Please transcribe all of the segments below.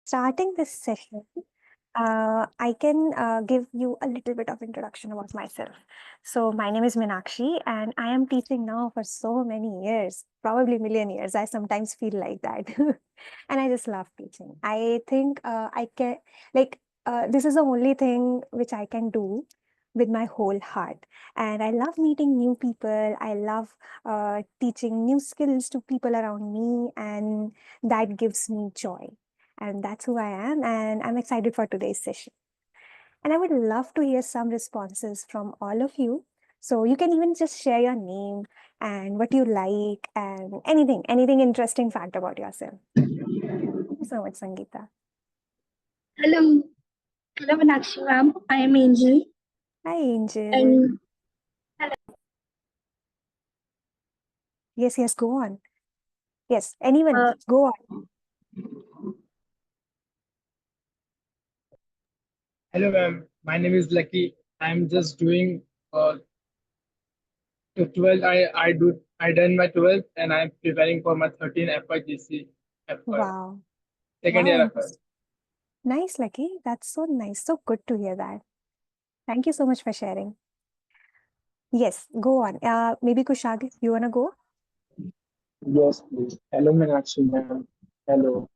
starting this session, I can give you a little bit of introduction about myself. So my name is Meenakshi, and I am teaching now for so many years, probably million years. I sometimes feel like that, and I just love teaching. I think I can like this is the only thing which I can do with my whole heart, and I love meeting new people. I love teaching new skills to people around me, and that gives me joy. And that's who I am. And I'm excited for today's session. And I would love to hear some responses from all of you. So you can even just share your name and what you like and anything interesting fact about yourself. Thank you so much, Sangeeta. Hello, hello, Meenakshi ma'am. I am Angel. Hi, Angel. And Yes, go on. Yes, anyone, go on. Hello, ma'am. My name is Lucky. I'm just doing to 12. I done my 12th and I'm preparing for my 13 FYGC. Wow. Second year Wow. FY. Nice, Lucky. That's so nice. So good to hear that. Thank you so much for sharing. Yes, go on. Maybe Kushag, you wanna go? Yes, please. Hello, Meenakshi ma'am. Hello.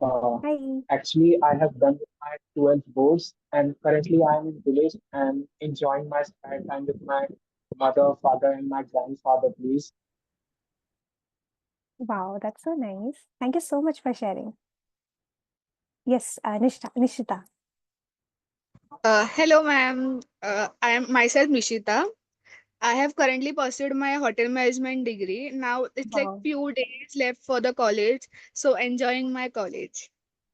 Hi. Actually, I have done my 12th boards and currently I am in village and enjoying my spare time with my mother, father, and my grandfather, please. Wow, that's so nice. Thank you so much for sharing. Yes, Nishita. Hello, ma'am. I am myself Nishita. I have currently pursued my hotel management degree. Now it's like Wow, few days left for the college, so enjoying my college.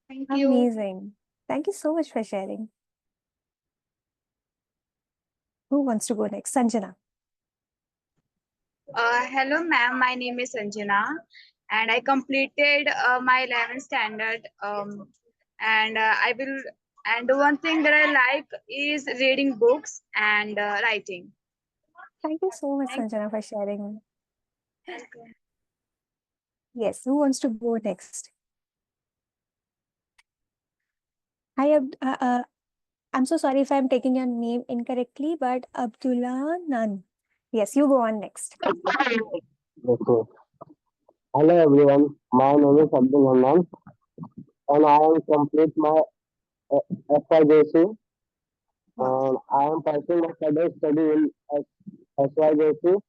Thank you. amazing. Thank you so much for sharing. Who wants to go next? Sanjana. Hello, ma'am. My name is Sanjana, and I completed my 11th standard. And I will. And the one thing that I like is reading books and writing. Thank you so much, Thank Sanjana, for sharing. you. Yes, who wants to go next? Hi, I'm so sorry if I'm taking your name incorrectly, but Abdullah Nan. Yes, you go on next. Okay. Hello everyone, my name is Abdul Hanan and I am complete my FYJC Wow. and I am pursuing my further study in SYJC.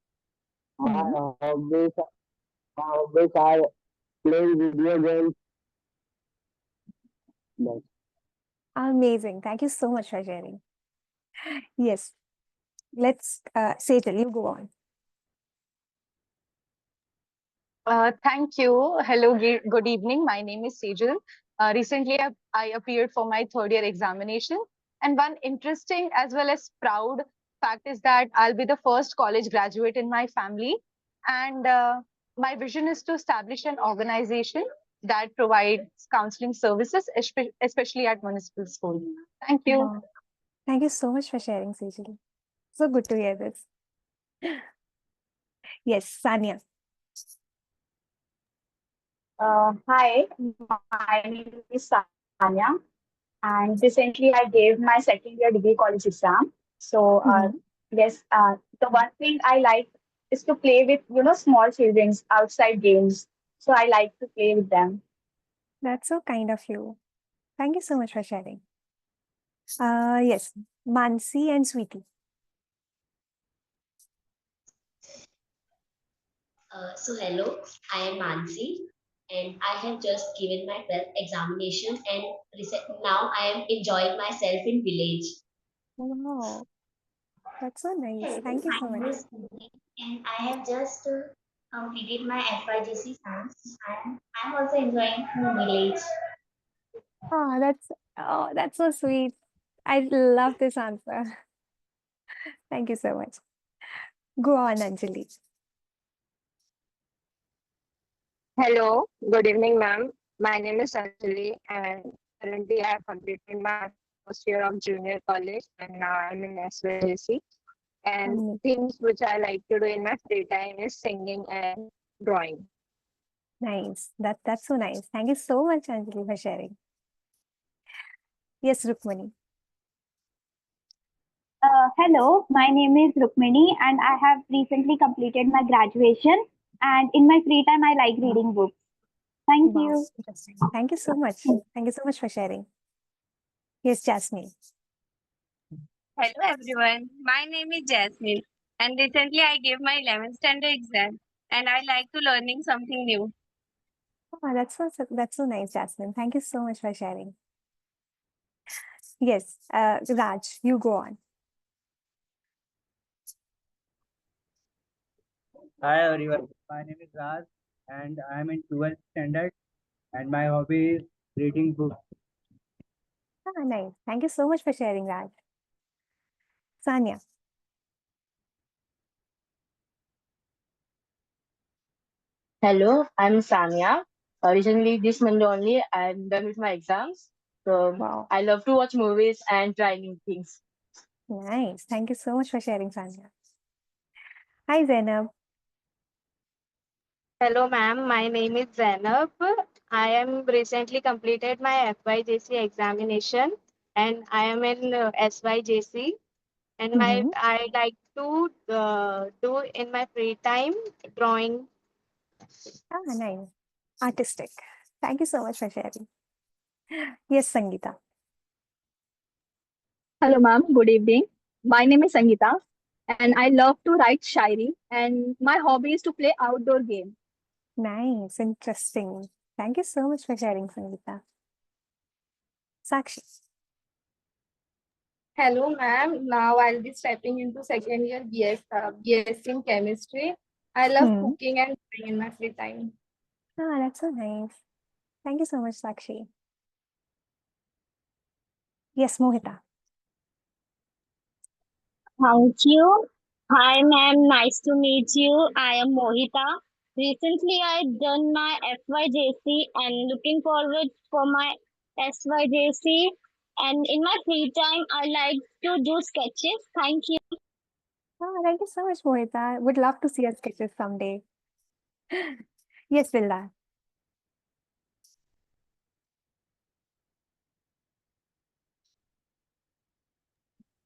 My Mhm. hobbies are playing video games. Yes. Amazing. Thank you so much for sharing. Yes, let's, Sejal, you go on. Thank you. Hello, good evening. My name is Sejal. Recently, I appeared for my third year examination. And one interesting as well as proud fact is that I'll be the first college graduate in my family. And my vision is to establish an organization that provides counseling services, especially at municipal school. Thank you. Wow. Thank you so much for sharing, Sejal. So good to hear this. Yes, Sanya. Hi, my name is Sanya, and recently I gave my second year degree college exam. So, Mhm. yes, the one thing I like is to play with, small children's outside games. So I like to play with them. That's so kind of you. Thank you so much for sharing. Yes, Mansi and Sweetie. So hello, I am Mansi and I have just given my 12th examination and now I am enjoying myself in village. Wow, that's so nice. Hello, Thank you my so name much. is Pune and I have just completed my FYGC exams and I'm also enjoying village. That's so sweet. I love this answer. Thank you so much. Go on, Anjali. Hello, good evening, ma'am. My name is Anjali, and currently I have completed my first year of junior college, and now I'm in SYJC. And things which I like to do in my free time is singing and drawing. Nice. That's so nice. Thank you so much, Anjali, for sharing. Yes, Rukmani. Hello, my name is Rukmini and I have recently completed my graduation. And in my free time, I like reading books. Thank Wow, you. interesting. Thank you so much. Thank you so much for sharing. Yes, Jasmine. Hello everyone, my name is Jasmine and recently I gave my 11th standard exam and I like to learning something new. Oh, that's so nice, Jasmine. Thank you so much for sharing. Yes, Raj, you go on. Hi everyone, my name is Raj and I am in 12th standard and my hobby is reading books. Ah, nice. Thank you so much for sharing, Raj. Sanya. Hello, I'm Sanya. Recently, this Monday only, I'm done with my exams. So Wow, I love to watch movies and try new things. nice. Thank you so much for sharing, Sanya. Hi, Zainab. Hello ma'am, my name is Zainab. I am recently completed my FYJC examination and I am in SYJC and Mm-hmm. I like to do in my free time drawing. Ah, nice. Artistic. Thank you so much for sharing. Yes, Sangeeta. Hello, ma'am. Good evening. My name is Sangeeta, and I love to write shairi. And my hobby is to play outdoor games. Nice. Interesting. Thank you so much for sharing, Sangeeta. Sakshi. Hello, ma'am. Now I'll be stepping into second year BS in chemistry. I love Hmm. cooking and drawing in my free time. Ah, that's so nice. Thank you so much, Sakshi. Yes, Mohita. Thank you. Hi, ma'am. Nice to meet you. I am Mohita. Recently, I done my FYJC and looking forward for my SYJC. And in my free time, I like to do sketches. Thank you. Ah, thank you so much, Mohita. Would love to see your sketches someday. Yes, Vilda.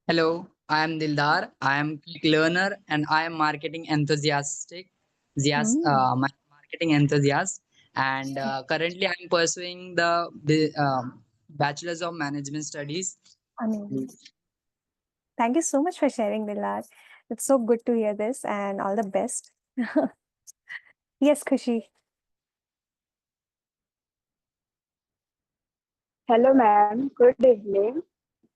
Hello, I am Dildar. I am quick learner and I am marketing enthusiastic. Marketing enthusiast. And currently, I am pursuing the Bachelor's of Management Studies. Amazing. Thank you so much for sharing, Vilda. It's so good to hear this and all the best. Yes, Khushi. Hello, ma'am. Good evening.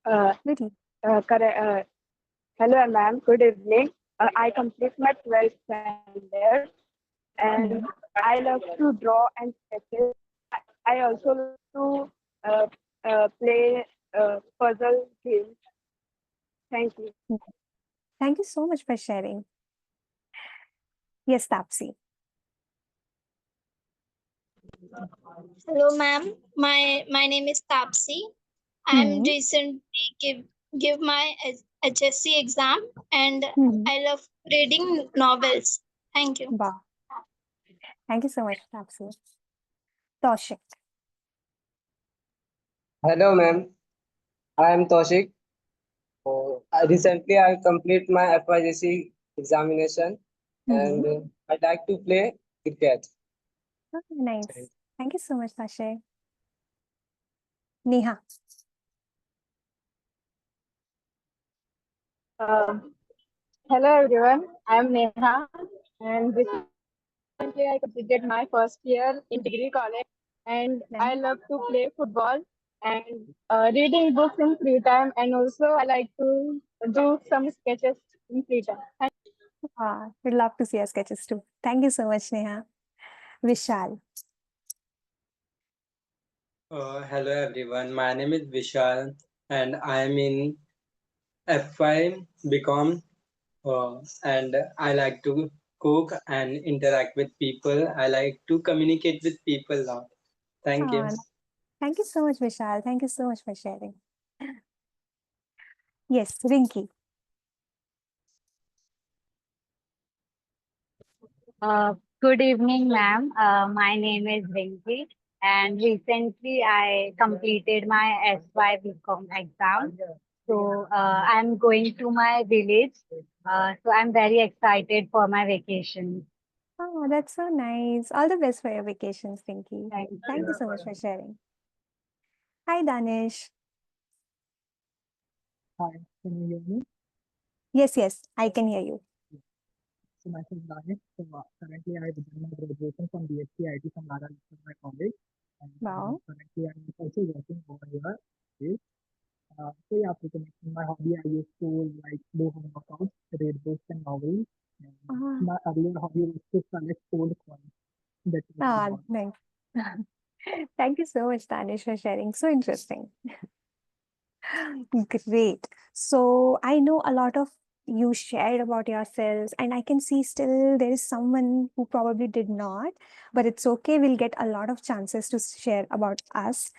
Good evening. Hello, ma'am. Good evening. I complete my 12th standard and I love to draw and sketches. I also love to play puzzle games. Thank you. Thank you so much for sharing. Yes, Tapsi. Hello, ma'am. My name is Tapsi. I'm Hmm. recently give my HSC exam and Hmm. I love reading novels. Thank you. Wow. Thank you so much, Tapsi. Toshik. Hello, ma'am. I am Toshik. Recently, I complete my FYJC examination, and I like to play cricket. Oh, nice. Thank you so much, Tashay. Neha. Hello, everyone. I am Neha, and recently I completed my first year in degree college, and I love to play football and reading books in free time, and also I like to do some sketches in free time. We'd love to see your sketches too. Thank you so much, Neha. Vishal. Hello everyone, my name is Vishal and I am in F5 BCom and I like to cook and interact with people. I like to communicate with people a lot. Thank you. Thank you so much, Vishal. Thank you so much for sharing. Yes, Rinky. Good evening, ma'am. My name is Rinki, and recently I completed my SY BCom exam. So I'm going to my village. So I'm very excited for my vacation. Oh, that's so nice. All the best for your vacations, Rinky. Thank you you. so much for sharing. Hi, Danish. Hi, can you hear me? Yes, yes, I can hear you. So myself Danish. So currently I began my graduation from BSc IT from my college, and Wow. currently I'm also working over here. Okay. So yeah, pretty much in my hobby I used to like do home workouts, read books and novels. And my earlier hobby was to collect old coins. That was my hobby. Nice. Thank you so much, Danish, for sharing. So interesting. Great. So I know a lot of you shared about yourselves, and I can see still there is someone who probably did not, but it's okay. We'll get a lot of chances to share about us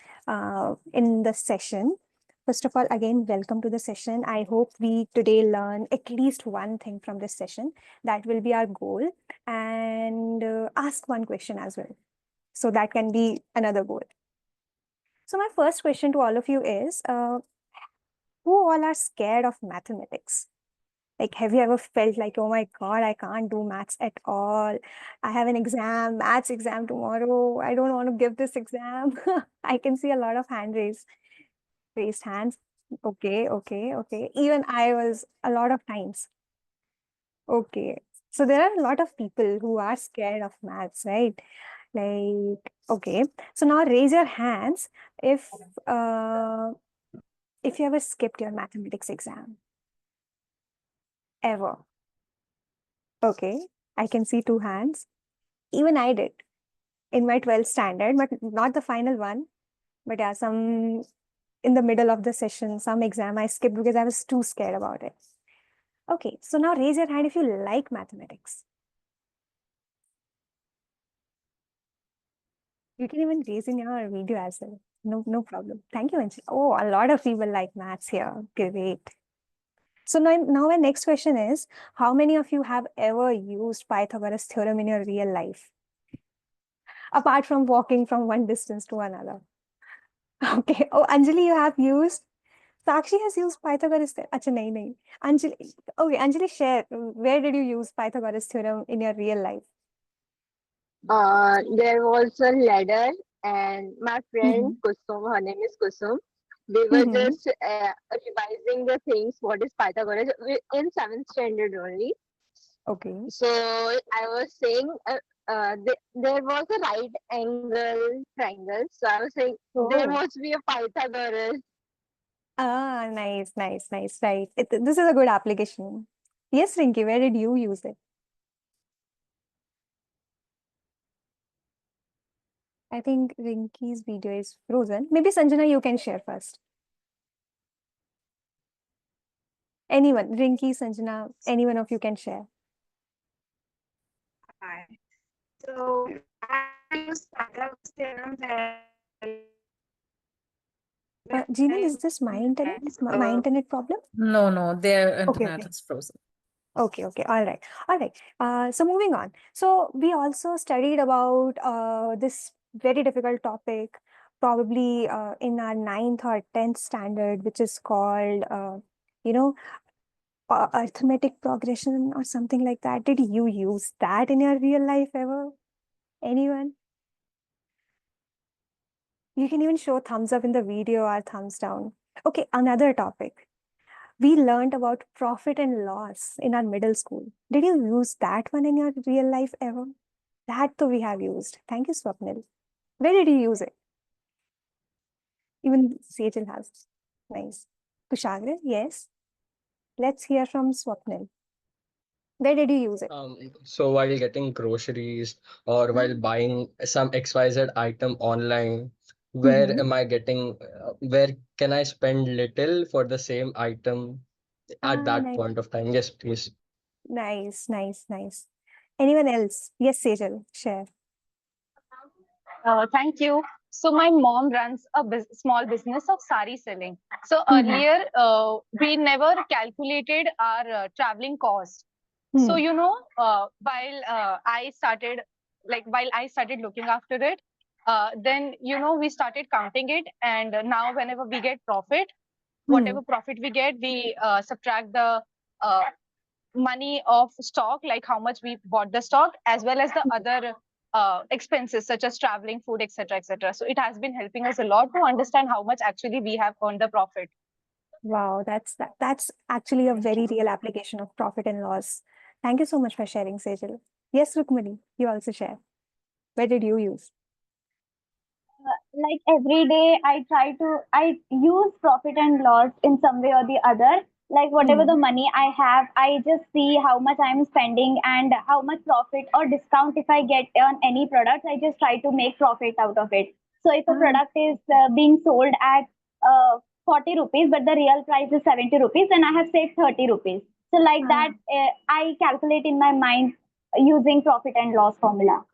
in the session. First of all, again, welcome to the session. I hope we today learn at least one thing from this session. That will be our goal. And ask one question as well. So that can be another goal. So my first question to all of you is, who all are scared of mathematics? Like, have you ever felt like, oh my God, I can't do maths at all. I have an exam, maths exam tomorrow. I don't want to give this exam. I can see a lot of raised hands. Okay, okay, okay. Even I was a lot of times. Okay. So there are a lot of people who are scared of maths, right? Like, okay. So now raise your hands uh if you ever skipped your mathematics exam. Ever. Okay. I can see two hands. Even I did in my 12th standard, but not the final one. But yeah, some in the middle of the session, some exam I skipped because I was too scared about it. Okay, so now raise your hand if you like mathematics. You can even raise in your video as well. No problem. Thank you, Anshul. Oh, a lot of people like maths here. Great. So now my next question is, how many of you have ever used Pythagoras theorem in your real life? Apart from walking from one distance to another. Okay. Oh, Anjali, you have used. Sakshi has used Pythagoras theorem. Acha, nahi. Anjali, okay, Anjali, share. Where did you use Pythagoras theorem in your real life? There was a ladder, and my friend Kusum, her name is Kusum, we were just revising the things, what is Pythagoras, in 7th standard only. Okay. So I was saying, there was a right angle triangle. So I was saying, there must be a Pythagoras. Ah, nice, nice, nice. Right. This is a good application. Yes, Rinki, where did you use it? I think Rinki's video is frozen. Maybe Sanjana, you can share first. Anyone, Rinki, Sanjana, any one of you can share. Hi. So I use Pythagoras theorem Jeevan, is this my internet? My internet problem? No, their Okay, internet okay. is frozen. Okay, okay. All right. All right. So moving on. So we also studied about this very difficult topic, probably in our 9th or 10th standard, which is called, you know, arithmetic progression or something like that. Did you use that in your real life ever? Anyone? You can even show thumbs up in the video or thumbs down. Okay, another topic. We learned about profit and loss in our middle school. Did you use that one in your real life ever? That too we have used. Thank you, Swapnil. Where did you use it? Even Sejal has. Nice. Kushagra, yes. Let's hear from Swapnil. Where did you use it? So while getting groceries or while buying some XYZ item online, where am I getting, where can I spend little for the same item at that Nice. point of time? Yes, please. Nice, nice, nice. Anyone else? Yes, Sejal, share. Thank you. So my mom runs a small business of sari selling. So earlier, we never calculated our traveling cost. So while I started looking after it, then we started counting it, and now whenever we get profit, whatever profit we get, we subtract the money of stock, like how much we bought the stock, as well as the other expenses such as traveling, food, etc., etc. So it has been helping us a lot to understand how much actually we have earned the profit. Wow, that's actually a very real application of profit and loss. Thank you so much for sharing, Sejal. Yes, Rukmini, you also share. Where did you use? Like every day I use profit and loss in some way or the other. Like whatever the money I have, I just see how much I'm spending and how much profit or discount if I get on any product. I just try to make profit out of it. So if a product is being sold at 40 rupees but the real price is 70 rupees, then I have saved 30 rupees. So like that, I calculate in my mind using profit and loss formula.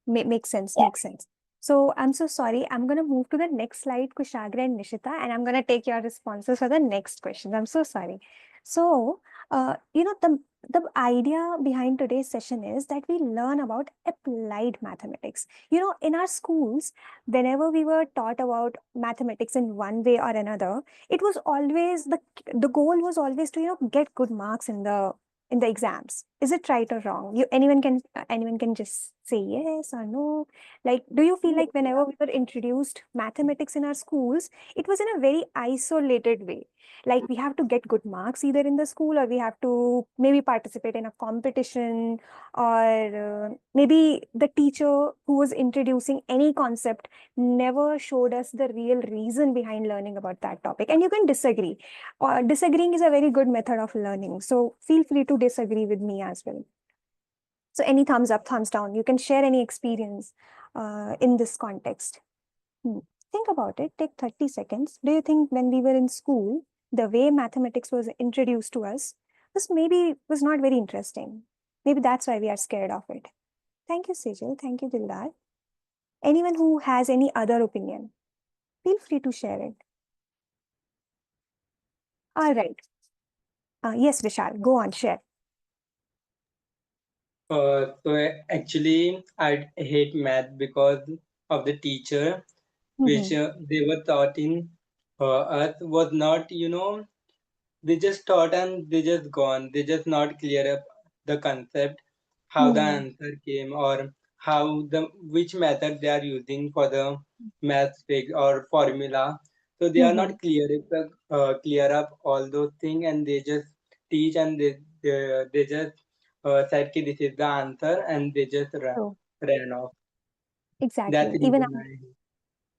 Makes sense. Makes sense. So I'm so sorry. I'm going to move to the next slide, Kushagra and Nishita, and I'm going to take your responses for the next question. I'm so sorry. So, the idea behind today's session is that we learn about applied mathematics. In our schools, whenever we were taught about mathematics in one way or another, it was always the goal was always to get good marks in the exams. Is it right or wrong? Anyone can just say yes or no. Like, do you feel like whenever we were introduced mathematics in our schools, it was in a very isolated way? Like, we have to get good marks either in the school, or we have to maybe participate in a competition, or maybe the teacher who was introducing any concept never showed us the real reason behind learning about that topic. And you can disagree. Disagreeing is a very good method of learning. So feel free to disagree with me as well. So any thumbs up, thumbs down, you can share any experience in this context. Think about it. Take 30 seconds. Do you think when we were in school, the way mathematics was introduced to us was not very interesting? Maybe that's why we are scared of it. Thank you, Sejal. Thank you, Dildar. Anyone who has any other opinion, feel free to share it. All right. Yes, Vishal, go on, share. So actually, I hate math because of the teacher, which they were taught in us was not, they just taught and they just gone. They just not clear up the concept, how the answer came, or how which method they are using for the math fig or formula. So they are not clear up all those things, and they just teach and they just said ki this is the answer, and they just ran off. Exactly. That's the Even reason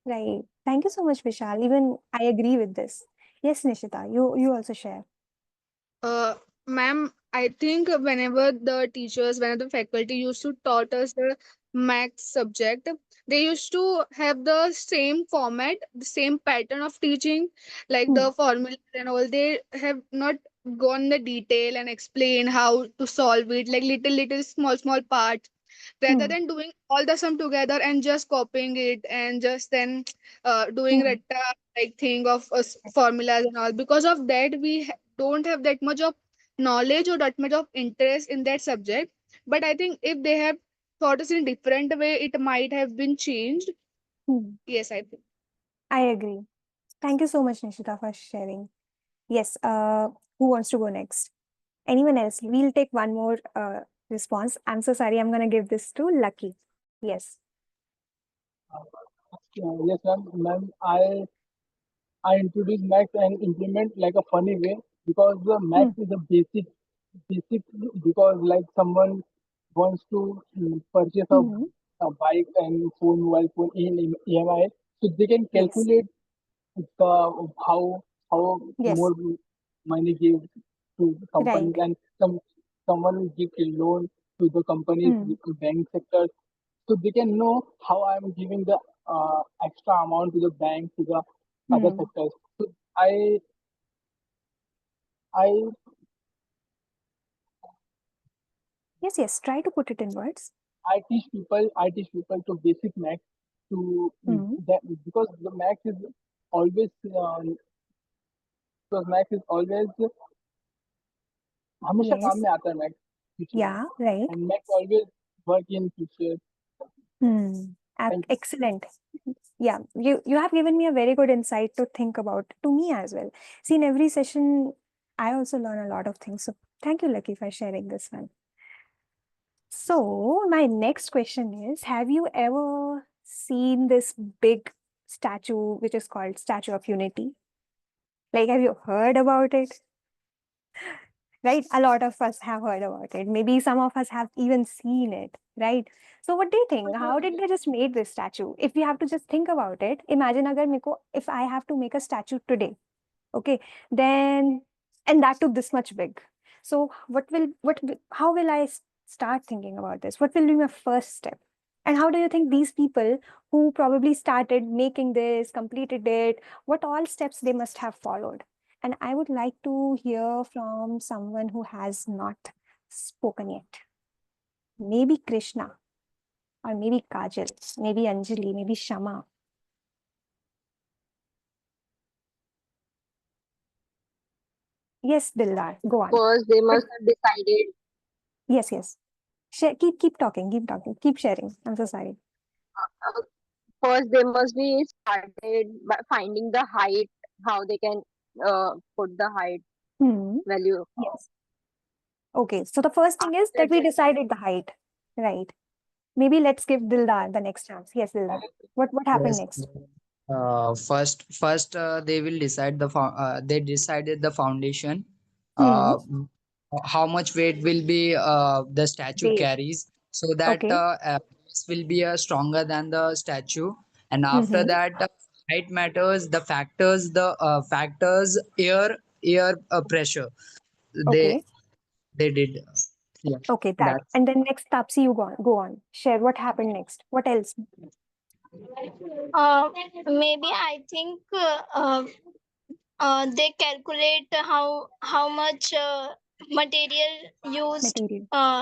I right. Thank you so much, Vishal. Even I agree with this. Yes, Nishita, you also share. Ma'am, I think whenever the faculty used to taught us the math subject, they used to have the same format, the same pattern of teaching, like the formula and all. They have not gone the detail and explain how to solve it, like little small parts, rather than doing all the sum together and just copying it and just then doing retta like thing of formulas and all. Because of that, we don't have that much of knowledge or that much of interest in that subject. But I think if they have taught us in a different way, it might have been changed. Yes, I think. I agree. Thank you so much, Nishita, for sharing. Yes, who wants to go next? Anyone else? We'll take one more response. I'm so sorry, I'm going to give this to Lucky. Yes. Yes, ma'am. I introduce math and implement like a funny way because the math is a basic because like someone wants to purchase a bike and mobile phone in EMI, so they can calculate how more money give to companies, and someone give a loan to the companies to bank sector, so they can know how I'm giving the extra amount to the bank, to the other sectors. So I Yes, try to put it in words. I teach people to basic math to that, because the math is always because math is always हमेशा काम Yes. में आता है math future में, Yeah, right. and math always work in future. Excellent. Yeah, you have given me a very good insight to think about to me as well. See, in every session, I also learn a lot of things. So thank you, Lucky, for sharing this one. So my next question is, have you ever seen this big statue, which is called Statue of Unity? Like, have you heard about it? Right? A lot of us have heard about it. Maybe some of us have even seen it, right? So what do you think? How did they just made this statue? If we have to just think about it, imagine if I have to make a statue today, okay, then, and that too this much big. So how will I start thinking about this? What will be my first step? And how do you think these people who probably started making this, completed it, what all steps they must have followed? And I would like to hear from someone who has not spoken yet. Maybe Krishna, or maybe Kajal, maybe Anjali, maybe Shama. Yes, Dildar, go on. First, they must have decided. Yes. Keep talking, keep sharing. I'm so sorry. First, they must be started by finding the height, how they can put the height value. Yes. Okay, so the first thing is that we decided the height, right? Maybe let's give Dildar the next chance. Yes, Dildar. What happened next? First they will decide they decided the foundation, how much weight will be the statue Weight. carries, so that Okay. base will be stronger than the statue. And after that, height matters, the factors, air pressure. Okay. They did. Yeah, Okay, that. that's And then next, Tapsi, you go on. Share what happened next. What else? Maybe I think they calculate how much material used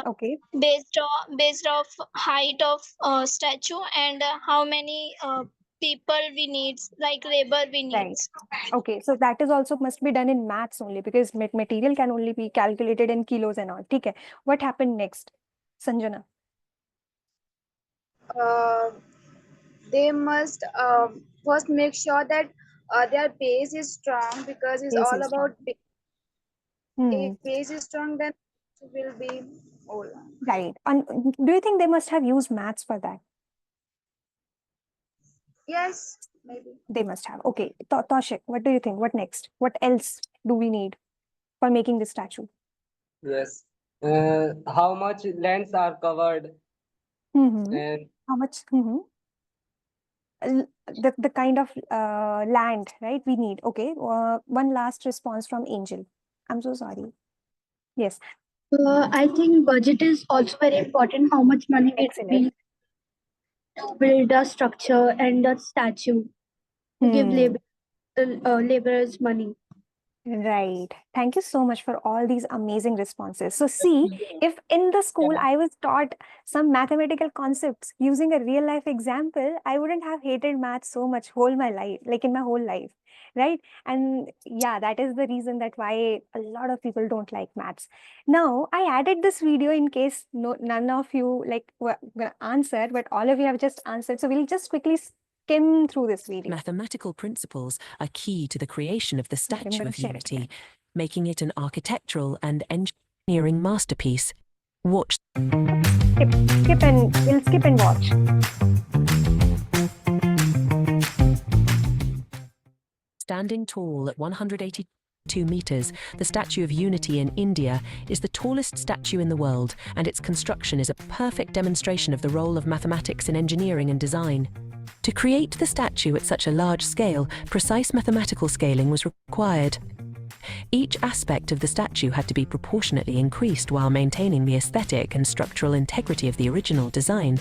Okay. based off height of statue and how many people we need, like labor we need. Right. Okay, so that is also must be done in maths only, because material can only be calculated in kilos and all. Okay. What happened next, Sanjana? They must first make sure that their base is strong, because it's Base all is about strong. base. If base is strong, then it will be all. Right. And do you think they must have used maths for that? Yes, maybe. They must have. Okay. Toshik, what do you think? What next? What else do we need for making this statue? Yes. How much lands are covered? And How much? The kind of land, right? We need. Okay. One last response from Angel. I'm so sorry. Yes. I think budget is also very important. How much money it will be to build a structure and a statue to give laborers money. Right. Thank you so much for all these amazing responses. So see, if in the school I was taught some mathematical concepts using a real life example, I wouldn't have hated math so much whole my life, like in my whole life, right? And yeah, that is the reason that why a lot of people don't like maths. Now, I added this video in case none of you like were gonna answer, but all of you have just answered. So we'll just quickly skim through this video. Mathematical principles are key to the creation of the Statue of Unity, making it an architectural and engineering masterpiece. Watch. We'll skip and watch. Standing tall at 182 meters, the Statue of Unity in India is the tallest statue in the world, and its construction is a perfect demonstration of the role of mathematics in engineering and design. To create the statue at such a large scale, precise mathematical scaling was required. Each aspect of the statue had to be proportionately increased while maintaining the aesthetic and structural integrity of the original design.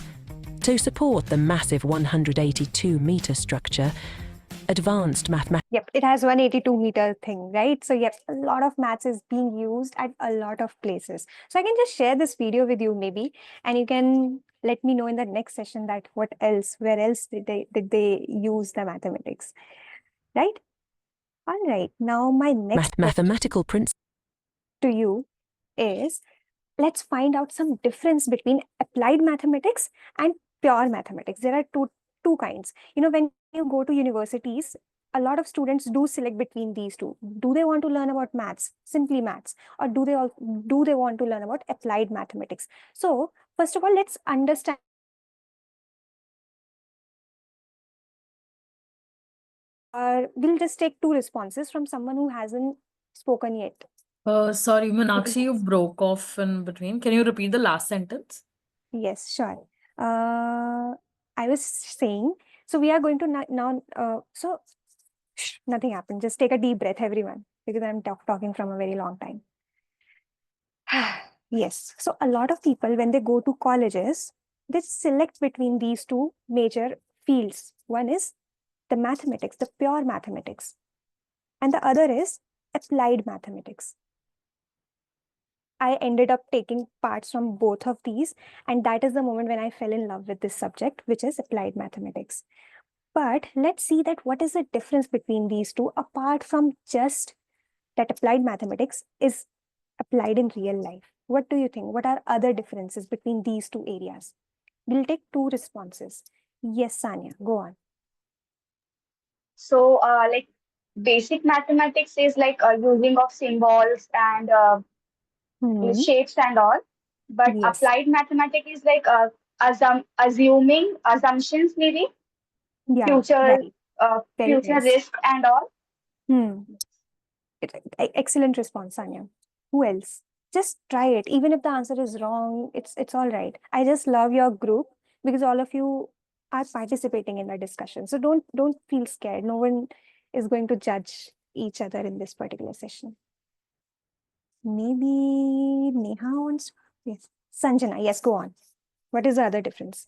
To support the massive 182-meter structure, advanced mathematics. Yep, it has 182-meter thing, right? So yep, a lot of maths is being used at a lot of places. So I can just share this video with you maybe, and you can let me know in the next session that where else did they use the mathematics, right? All right, now my next mathematical principle to you is, let's find out some difference between applied mathematics and pure mathematics. There are two kinds. When you go to universities, a lot of students do select between these two. Do they want to learn about maths, simply maths, or do they want to learn about applied mathematics? So first of all, let's understand. We'll just take two responses from someone who hasn't spoken yet. Sorry, Meenakshi, you broke off in between. Can you repeat the last sentence? Yes, sure. I was saying, so we are going to now, so nothing happened. Just take a deep breath, everyone, because I'm talking from a very long time. Yes. So a lot of people, when they go to colleges, they select between these two major fields. One is the mathematics, the pure mathematics, and the other is applied mathematics. I ended up taking parts from both of these, and that is the moment when I fell in love with this subject, which is applied mathematics. But let's see that what is the difference between these two, apart from just that applied mathematics is applied in real life. What do you think? What are other differences between these two areas? We'll take two responses. Yes, Sanya, go on. So, like basic mathematics is like using of symbols and shapes and all. But Yes. applied mathematics is like assuming assumptions, maybe Yeah, future right. Very future nice. risk and all. Excellent response, Sanya. Who else? Just try it. Even if the answer is wrong, it's all right. I just love your group because all of you are participating in the discussion. So don't feel scared. No one is going to judge each other in this particular session. Maybe Neha wants. Yes, Sanjana. Yes, go on. What is the other difference?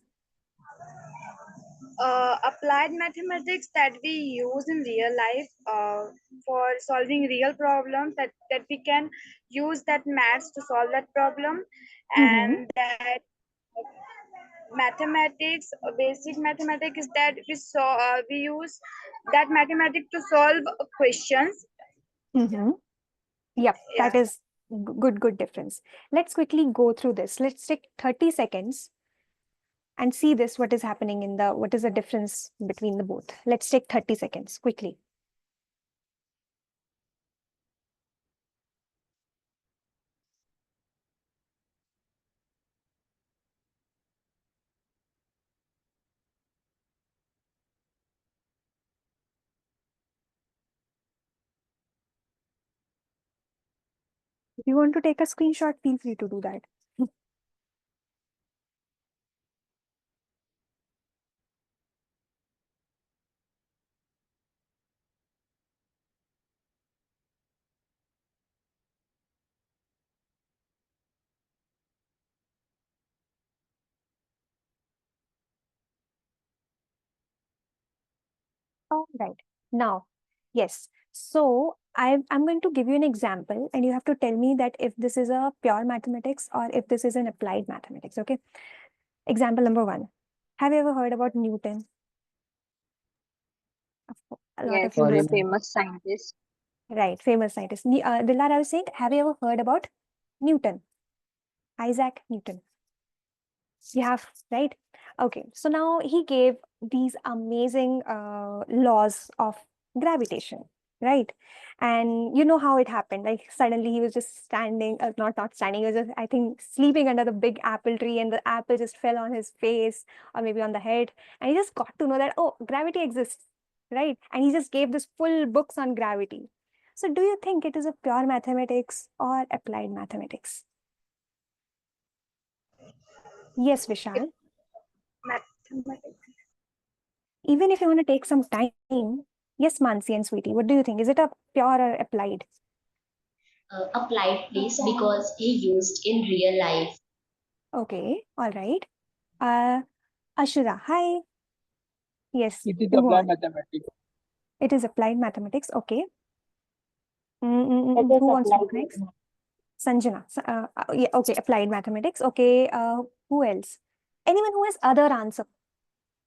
Applied mathematics that we use in real life for solving real problems, that we can use that maths to solve that problem, and that mathematics, basic mathematics, is that we use that mathematics to solve questions. Yep, that is good difference. Let's quickly go through this. Let's take 30 seconds and see this, what is happening in what is the difference between the both. Let's take 30 seconds quickly. If you want to take a screenshot, feel free to do that. All right. Now, yes. So I'm going to give you an example, and you have to tell me that if this is a pure mathematics or if this is an applied mathematics. Okay. Example number 1. Have you ever heard about Newton? A lot of Yes, you the must. famous scientist. Right, famous scientist. Dillar, I was saying, have you ever heard about Newton? Isaac Newton. You have, right? Okay, so now he gave these amazing laws of gravitation, right? And you know how it happened. Like suddenly he was just standing, not standing, he was just, I think, sleeping under the big apple tree, and the apple just fell on his face or maybe on the head. And he just got to know that, oh, gravity exists, right? And he just gave this full books on gravity. So do you think it is a pure mathematics or applied mathematics? Yes, Vishal. Mathematics. Even if you want to take some time, yes, Mansi and Sweetie, what do you think? Is it a pure or applied? Applied, please, because he used in real life. Okay, all right. Ashura, hi. Yes, It is you go applied on. mathematics. It is applied mathematics. Okay. It is Who wants to go applied next? Sanjana. Yeah, okay, applied mathematics. Okay. Who else? Anyone who has other answer?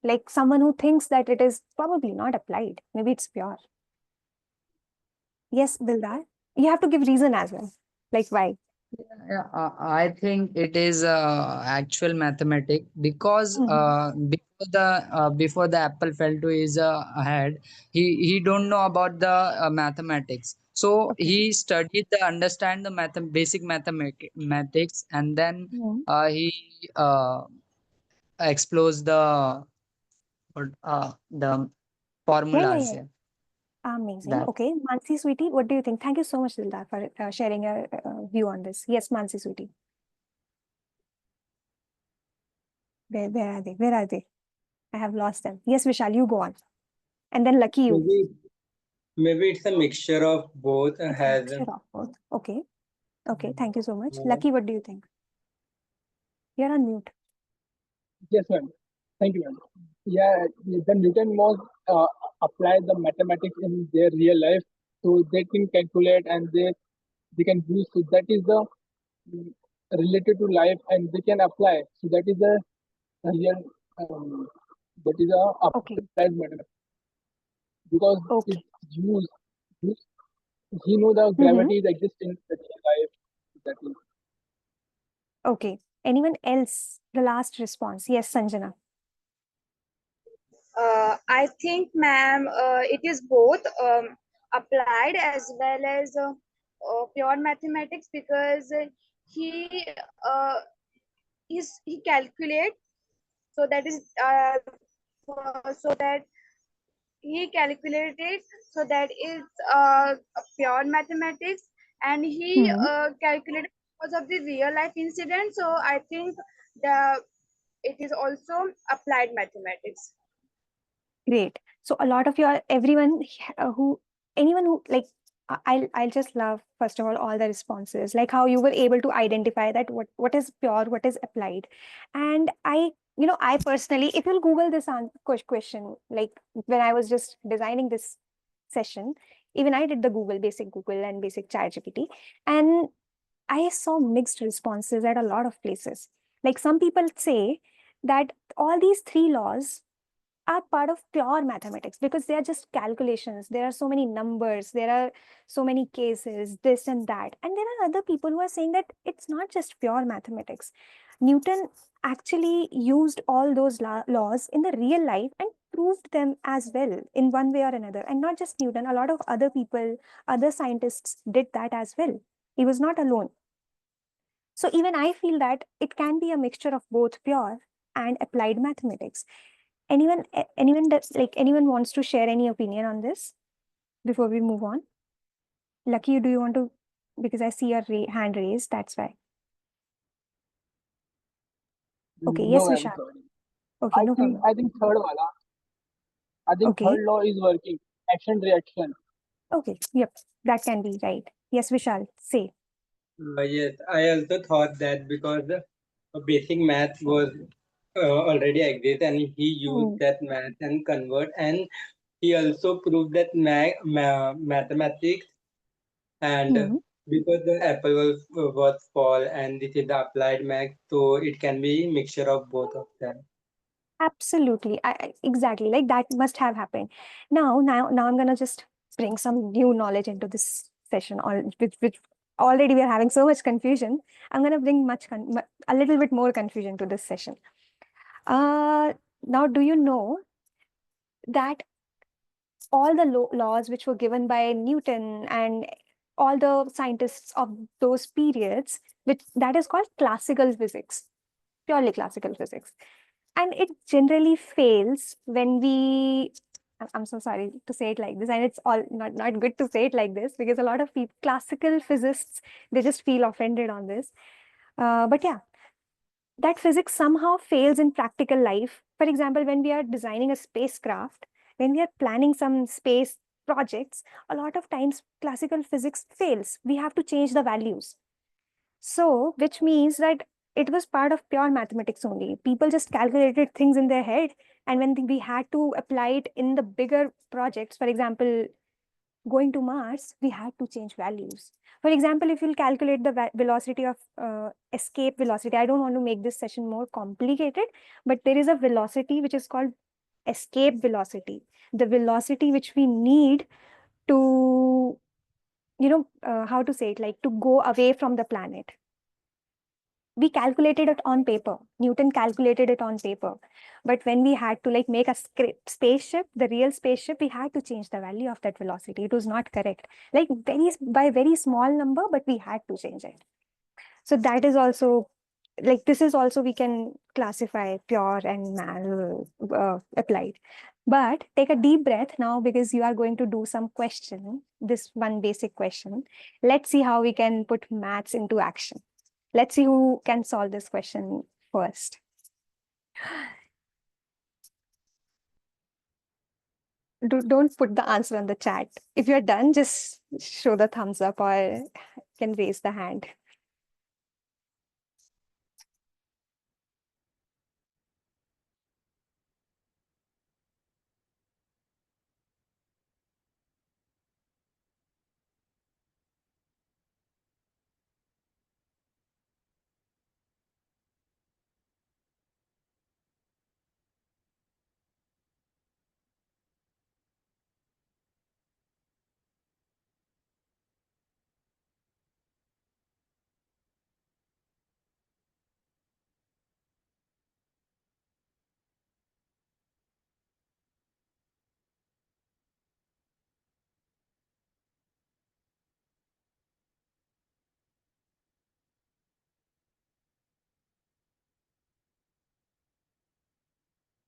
Like someone who thinks that it is probably not applied. Maybe it's pure. Yes, Dildar. You have to give reason as well. Like why? Yeah, I think it is actual mathematic because before the apple fell to his head, he don't know about the mathematics. So he studied the understand the basic mathematics, and then he explores the Yeah, yeah, formulas. yeah. Yeah, Amazing. that. Okay, Mansi sweetie, what do you think? Thank you so much, Dildar, for sharing your view on this. Yes, Mansi sweetie. Where are they? Where are they? I have lost them. Yes, Vishal, you go on. And then Lucky you. Maybe it's a mixture of both. It's a Has mixture of both. Okay. Okay. Thank you so much. Lucky, what do you think? You're on mute. Yes, ma'am. Thank you, ma'am. Yeah, the Newton was applied the mathematics in their real life, so they can calculate and they can use. So that is the mm, related to life, and they can apply. So that is a real that is a applied mathematics because it's used. He know the gravity is exist in the real life. That is. Okay. Anyone else? The last response. Yes, Sanjana. I think, ma'am, it is both applied as well as pure mathematics because he he calculates so that is so that he calculated so that is pure mathematics and he calculated because of the real life incident. So I think the it is also applied mathematics. Great. So a lot of your everyone anyone who like I'll just love first of all the responses, like how you were able to identify that what is pure, what is applied. And I personally, if you'll Google this question, like when I was just designing this session, even I did the basic Google and basic ChatGPT, and I saw mixed responses at a lot of places. Like some people say that all these three laws are part of pure mathematics because they are just calculations. There are so many numbers, there are so many cases, this and that. And there are other people who are saying that it's not just pure mathematics. Newton actually used all those laws in the real life and proved them as well in one way or another. And not just Newton, a lot of other people, other scientists did that as well. He was not alone. So even I feel that it can be a mixture of both pure and applied mathematics. Anyone wants to share any opinion on this before we move on? Lucky, do you want to? Because I see your hand raised. That's why. Okay. Yes, No, ma'am. Vishal. Sorry. Okay, no problem. I think third wala. I think Okay. third law is working. Action reaction. Okay. Yep. That can be right. Yes, Vishal. Say. Yes, I also thought that because the basic math was already exist and he used that math and convert, and he also proved that mathematics and because the apple was fall and this is the applied math, so it can be mixture of both of them. Absolutely. Exactly. Like that must have happened. Now I'm gonna just bring some new knowledge into this session, which already we are having so much confusion. I'm gonna bring a little bit more confusion to this session. Now, do you know that all the laws which were given by Newton and all the scientists of those periods, which that is called classical physics, purely classical physics, and it generally fails when we. I'm so sorry to say it like this, and it's all not good to say it like this because a lot of people, classical physicists, they just feel offended on this. But yeah, that physics somehow fails in practical life. For example, when we are designing a spacecraft, when we are planning some space projects, a lot of times classical physics fails. We have to change the values. So, which means that it was part of pure mathematics only. People just calculated things in their head, and when we had to apply it in the bigger projects, for example, going to Mars, we had to change values. For example, if you'll calculate the velocity of escape velocity, I don't want to make this session more complicated, but there is a velocity which is called escape velocity, the velocity which we need to, how to say it, like to go away from the planet. we calculated it on paper. Newton calculated it on paper. But when we had to like make a spaceship, the real spaceship, we had to change the value of that velocity. It was not correct. Like by very small number, but we had to change it. So that is also like, this is also, we can classify pure and manual applied. But take a deep breath now, because you are going to do some question, this one basic question. Let's see how we can put maths into action. Let's see who can solve this question first. Don't put the answer on the chat. If you're done, just show the thumbs up or can raise the hand.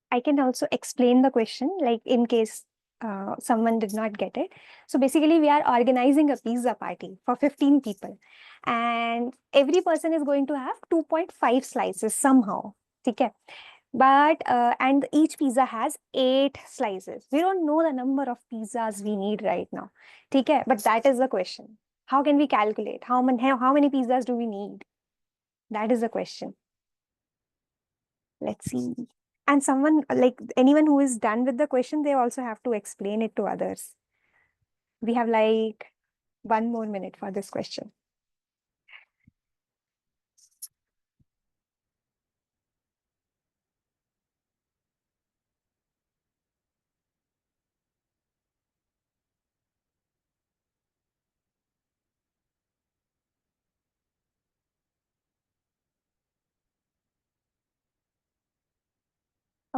I can also explain the question, like in case someone did not get it. So basically, we are organizing a pizza party for 15 people. And every person is going to have 2.5 slices somehow. Okay? But, and each pizza has 8 slices. We don't know the number of pizzas we need right now. Okay? But that is the question. How can we calculate? How many pizzas do we need? That is the question. Let's see. And someone, like anyone who is done with the question, they also have to explain it to others. We have like 1 more minute for this question.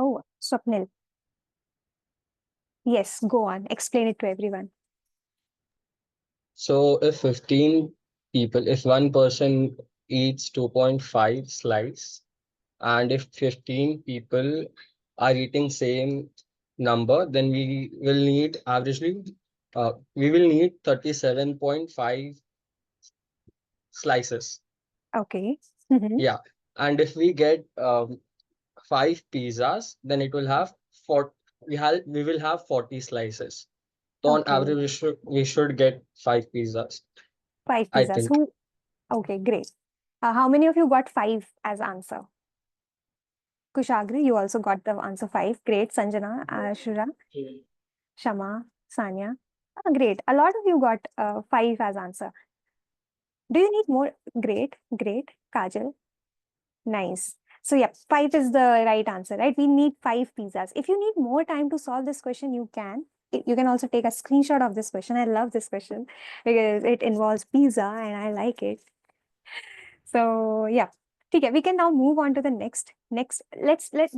Oh, Swapnil. Yes, go on. Explain it to everyone. So if 15 people, if one person eats 2.5 slice, and if 15 people are eating same number, then we will need 37.5 slices. Okay. Mm-hmm. Yeah. And if we get 5 pizzas, then it will have we will have 40 slices. So on Okay. average, we should get 5 pizzas. 5 I pizzas. think. Who? Okay, great. How many of you got 5 as answer? Kushagra, you also got the answer 5. Great. Sanjana, Ashura, Shama, Sanya. Great. A lot of you got 5 as answer. Do you need more? Great, great. Kajal, nice. So yeah, 5 is the right answer, right? We need 5 pizzas. If you need more time to solve this question, you can. You can also take a screenshot of this question. I love this question because it involves pizza and I like it. So yeah, okay, we can now move on to the next. Do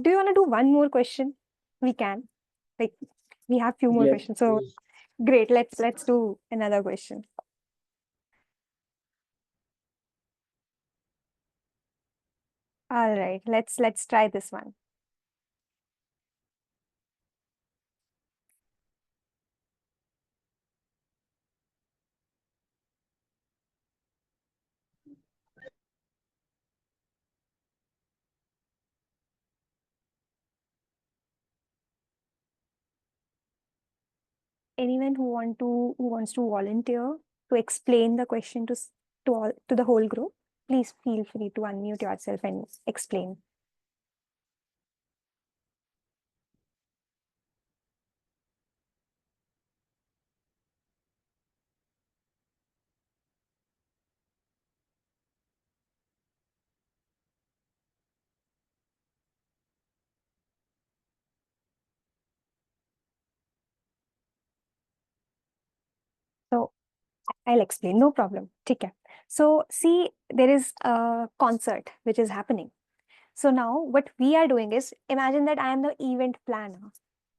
you want to do one more question? We can. Like, we have few more Yes, questions. So please. great. Let's do another question. All right, let's try this one. Anyone who wants to volunteer to explain the question to the whole group, please feel free to unmute yourself and explain. So I'll explain, no problem. Okay. So see, there is a concert which is happening. So now what we are doing is, imagine that I am the event planner.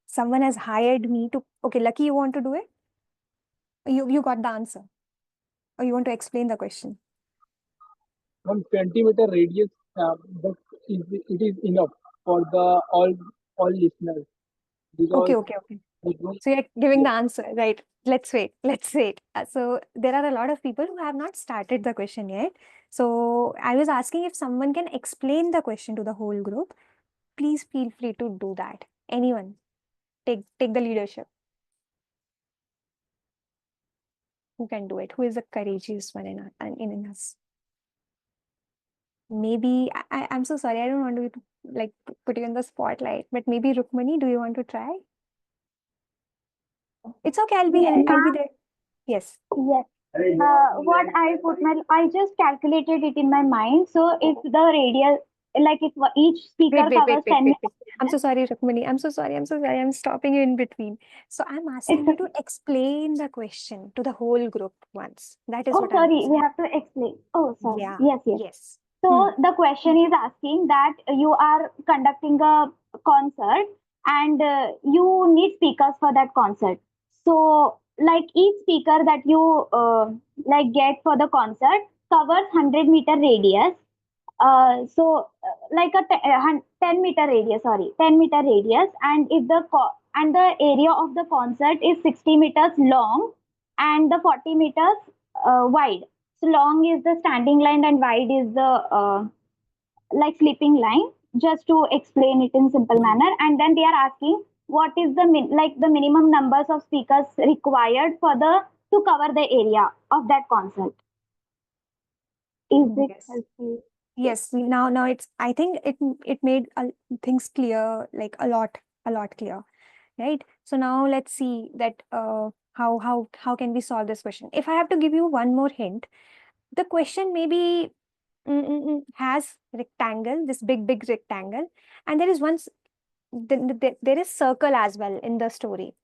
Someone has hired me to, okay, Lucky, you want to do it? You got the answer. Or you want to explain the question? From 20-meter radius, that it is enough for the all listeners because Okay. the room, So you're giving the yes, answer, right? Let's wait. So there are a lot of people who have not started the question yet. So I was asking if someone can explain the question to the whole group. Please feel free to do that. Anyone, take the leadership. Who can do it? Who is the courageous one in us? Maybe I'm so sorry. I don't want to like put you in the spotlight, but maybe Rukmani, do you want to try? It's okay. I'll be there. Yes. Yes. What I just calculated it in my mind. So if the radius, like if each speaker covers 10 Wait. minutes. I'm so sorry, Rukmani. I'm so sorry. I'm stopping you in between. So I'm asking you to explain the question to the whole group once. That is Oh, what I'm sorry, we asking. have to explain. Oh, sorry. Yeah. Yes. Yes. So the question is asking that you are conducting a concert and you need speakers for that concert. So like each speaker that you get for the concert covers 100-meter radius. Like a 10-meter radius, sorry, 10-meter radius, and if and the area of the concert is 60 meters long and the 40 meters wide. So long is the standing line and wide is the like sleeping line. Just to explain it in simple manner, and then they are asking what is the the minimum numbers of speakers required for the to cover the area of that concert. Is it Yes. helpful? Yes. Now it's. I think it made things clear, like a lot clear, right? So now let's see that how can we solve this question? If I have to give you one more hint, the question maybe has rectangle, this big rectangle, and there is there is circle as well in the story,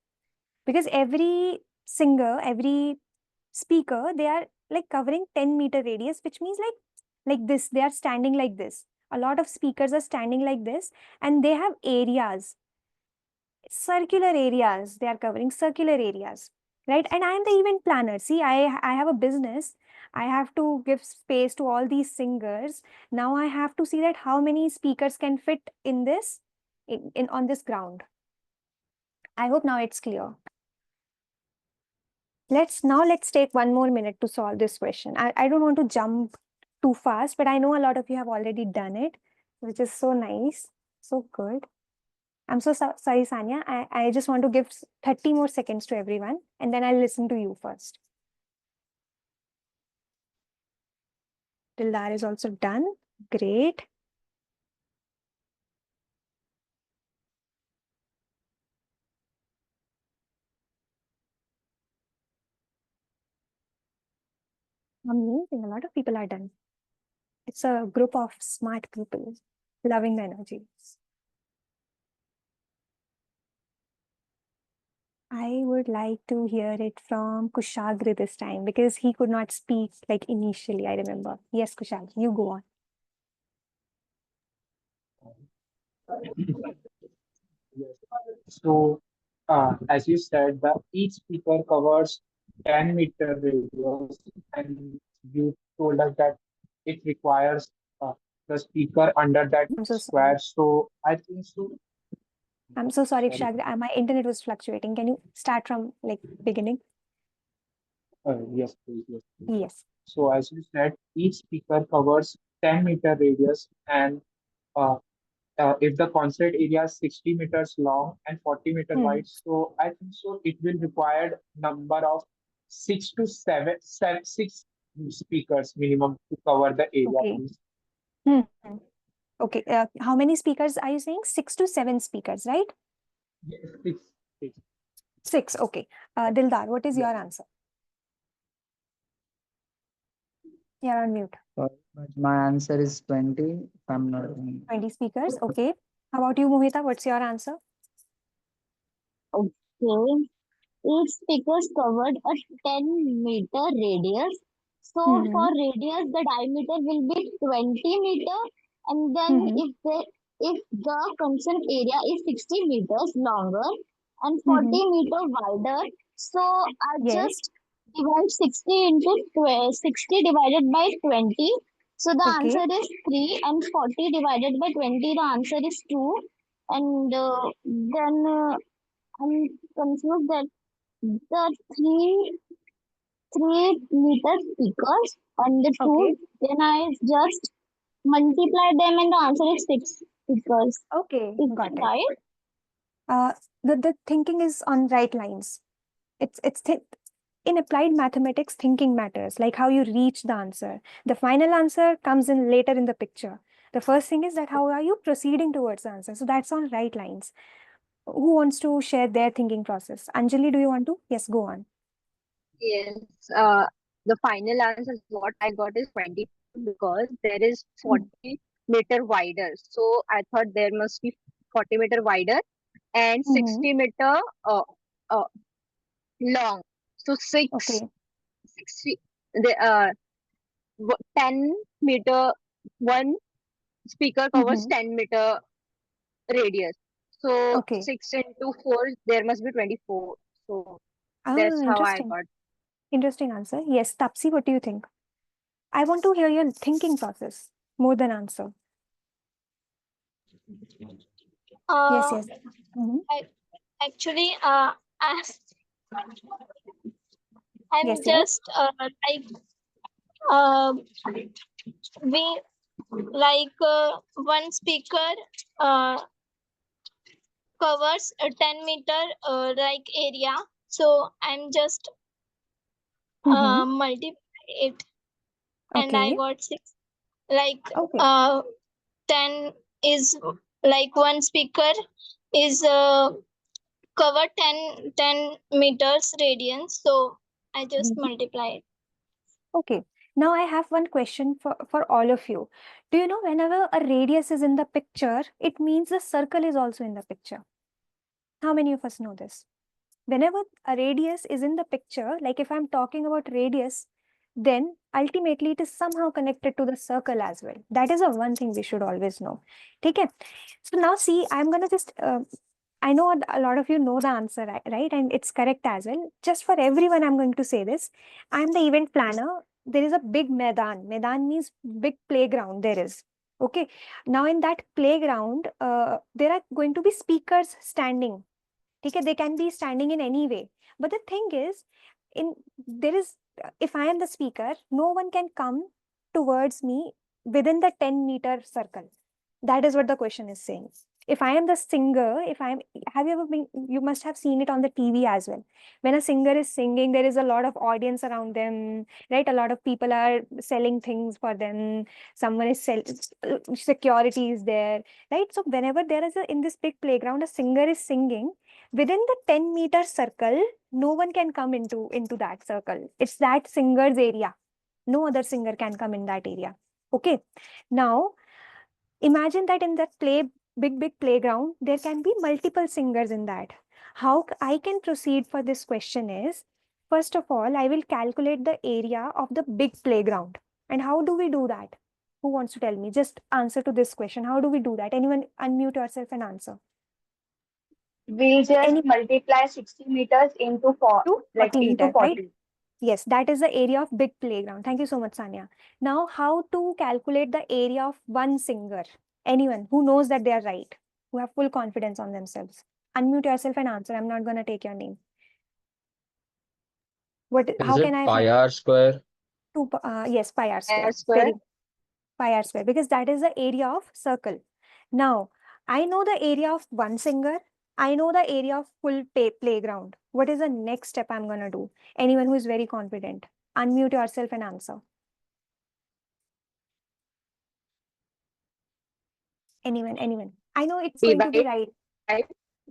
because every singer, every speaker, they are like covering 10-meter radius, which means like this, they are standing like this. A lot of speakers are standing like this, and they have areas, circular areas. They are covering circular areas, right? And I am the event planner. See, I have a business. I have to give space to all these singers. Now I have to see that how many speakers can fit in this in on this ground. I hope now it's clear. Let's take one more minute to solve this question. I don't want to jump too fast, but I know a lot of you have already done it, which is so nice, so good. I'm sorry, Sanya. I just want to give 30 more seconds to everyone, and then I'll listen to you first. Dildar is also done. Great. Amazing. A lot of people are done. It's a group of smart people loving the energy. I would like to hear it from Kushagra this time because he could not speak like initially, I remember. Yes, Kushagra, you go on. yes. So, as you said, each speaker covers 10-meter radius, and you told us that it requires the speaker under that I'm so sorry. square. So I think so. I'm so sorry, Sorry. Kushagra. My internet was fluctuating. Can you start from like beginning? Yes, please. Yes, please. Yes. So as you said, each speaker covers 10-meter radius, and uh, if the concert area is 60 meters long and 40-meter wide, so I think so it will require number of six speakers minimum to cover the area, Okay. please. Okay. How many speakers are you saying? 6 to 7 speakers, right? Yes, six. 6. Okay. Dildar, what is your answer? You're on mute. But my answer is 20, if I'm not wrong. 20 speakers. Okay. How about you, Mohita? What's your answer? Okay. Each speaker covered a 10-meter radius So for radius, the diameter will be 20 meter, and then if the concerned area is 60 meters longer and 40 meter wider, so I Yes. just divide 60 into 60 divided by 20. So the Okay. answer is 3, and 40 divided by 20, the answer is 2. And then I'm confused that the 3 meter speakers and the two, Okay. then I just multiply them and the answer is 6 speakers. Okay. Is Got it it. right? The thinking is on right lines. It's in applied mathematics, thinking matters, like how you reach the answer. The final answer comes in later in the picture. The first thing is that how are you proceeding towards the answer? So that's on right lines. Who wants to share their thinking process? Anjali, do you want to? Yes, go on. Yes, the final answer is what I got is 22 because there is 40-meter wider. So I thought there must be 40-meter wider and 60-meter uh, uh, long. So Okay. 60, the 10-meter, one speaker covers 10-meter radius. So Okay. 6 into 4, there must be 24. So that's how I Interesting. got. Interesting answer. Yes, Tapsi, what do you think? I want to hear your thinking process more than answer. Yes, yes. Actually, I'm Yes, yes. just uh, we one speaker uh, covers a 10 meter area, so I'm just multiply it and I Okay. got 6. Like Okay. 10 is like one speaker is cover 10 meters radius, so I just multiply it. Okay. Now I have one question for all of you. Do you know whenever a radius is in the picture, it means the circle is also in the picture? How many of us know this? Whenever a radius is in the picture, like if I'm talking about radius, then ultimately it is somehow connected to the circle as well. That is the one thing we should always know. Okay. So now see, I'm gonna just I know a lot of you know the answer, right? And it's correct as well. Just for everyone, I'm going to say this. I'm the event planner. There is a big Maidan. Maidan means big playground. There is. Okay. Now in that playground, there are going to be speakers standing. Okay, they can be standing in any way. But the thing is, in there is if I am the speaker, no one can come towards me within the 10-meter circle. That is what the question is saying. If I am the singer, if I'm have you ever been, you must have seen it on the TV as well. When a singer is singing, there is a lot of audience around them, right? A lot of people are selling things for them. Someone is security is there, right? So whenever there is in this big playground, a singer is singing, within the 10-meter circle, no one can come into that circle. It's that singer's area. No other singer can come in that area. Okay. Now imagine that in that big playground, there can be multiple singers in that. How I can proceed for this question is, first of all, I will calculate the area of the big playground. And how do we do that? Who wants to tell me? Just answer to this question. How do we do that? Anyone unmute yourself and answer. We just multiply 60 meters into 40 into meter, right? 40. Yes, that is the area of big playground. Thank you so much, Sanya. Now, how to calculate the area of one singer? Anyone who knows that they are right, who have full confidence on themselves. Unmute yourself and answer. I'm not going to take your name. Is How can it I pi find? r square? Yes, pi r square. R square. Pi r square, because that is the area of circle. Now, I know the area of one singer. I know the area of full playground. What is the next step I'm going to do? Anyone who is very confident, unmute yourself and answer. Anyone. I know it's going to be right.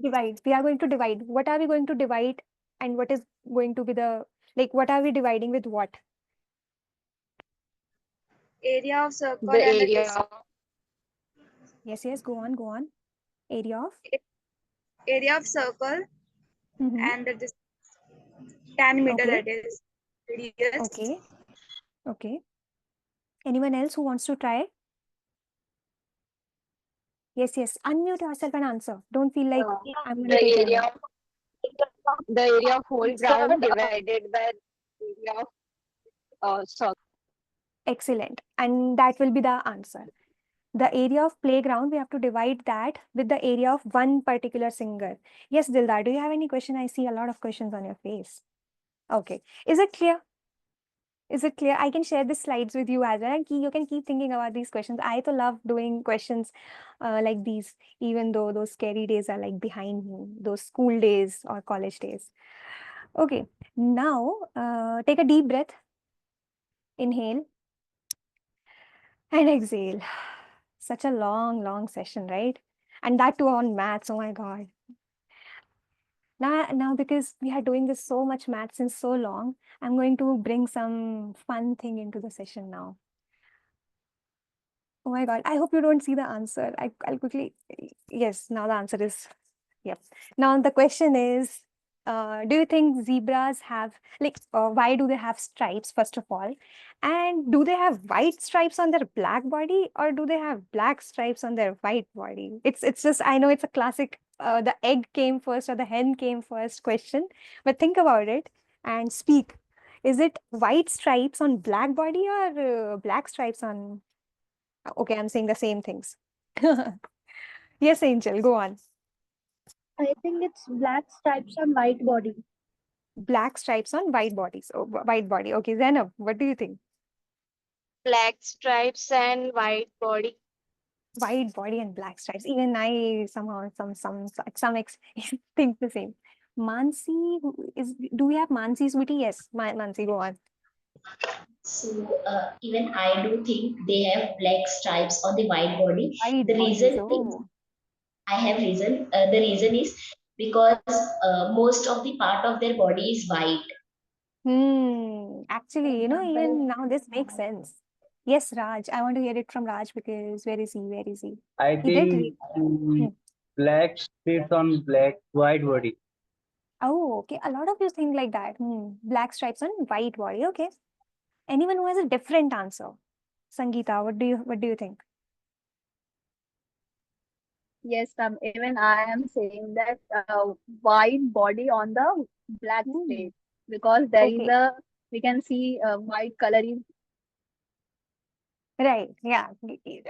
Divide. We are going to divide. What are we going to divide? And what is going to be what are we dividing with what? Area of circle The and the area Yes, go on. Area of? area of circle and the 10 meter Okay. radius. Okay. Okay. Anyone else who wants to try? Yes, yes. Unmute yourself and answer. Don't feel like I'm going to The take your area name. of the area of whole ground divided by area of circle. Excellent. And that will be the answer. The area of playground, we have to divide that with the area of one particular singer. Yes, Dildar, do you have any question? I see a lot of questions on your face. Okay. Is it clear? Is it clear? I can share the slides with you as well, and you can keep thinking about these questions. I to love doing questions like these, even though those scary days are like behind me, those school days or college days. Okay, now take a deep breath. Inhale and exhale. Such a long, long session, right? And that too on maths. Oh my God. Now, because we are doing this so much math since so long, I'm going to bring some fun thing into the session now. Oh my God, I hope you don't see the answer. I'll quickly, yes, now the answer is, yep. Now the question is, do you think zebras have, like, why do they have stripes, first of all? And do they have white stripes on their black body, or do they have black stripes on their white body? It's just, I know it's a classic, the egg came first or the hen came first question, but think about it and speak. Is it white stripes on black body or black stripes on, okay, I'm saying the same things. Yes, Angel, go on. I think it's black stripes on white body. Black stripes on white bodies. Oh, white body. Okay, Zainab, what do you think? Black stripes and white body. White body and black stripes. Even I somehow think the same. Mansi, do we have Mansi's witty? Yes, Mansi, go on. So even I do think they have black stripes on the white body. White The bodies. reason is, Oh. I have reason. The reason is because most of the part of their body is white. Actually, even now this makes sense. Yes, Raj, I want to hear it from Raj because where is he? Where is he? I He did read. think black stripes on black white body. Oh, okay. A lot of you think like that. Black stripes on white body. Okay. Anyone who has a different answer? Sangeeta, what do you think? Yes, even I am saying that white body on the black stage because there is Okay. we can see white color is. Right. Yeah.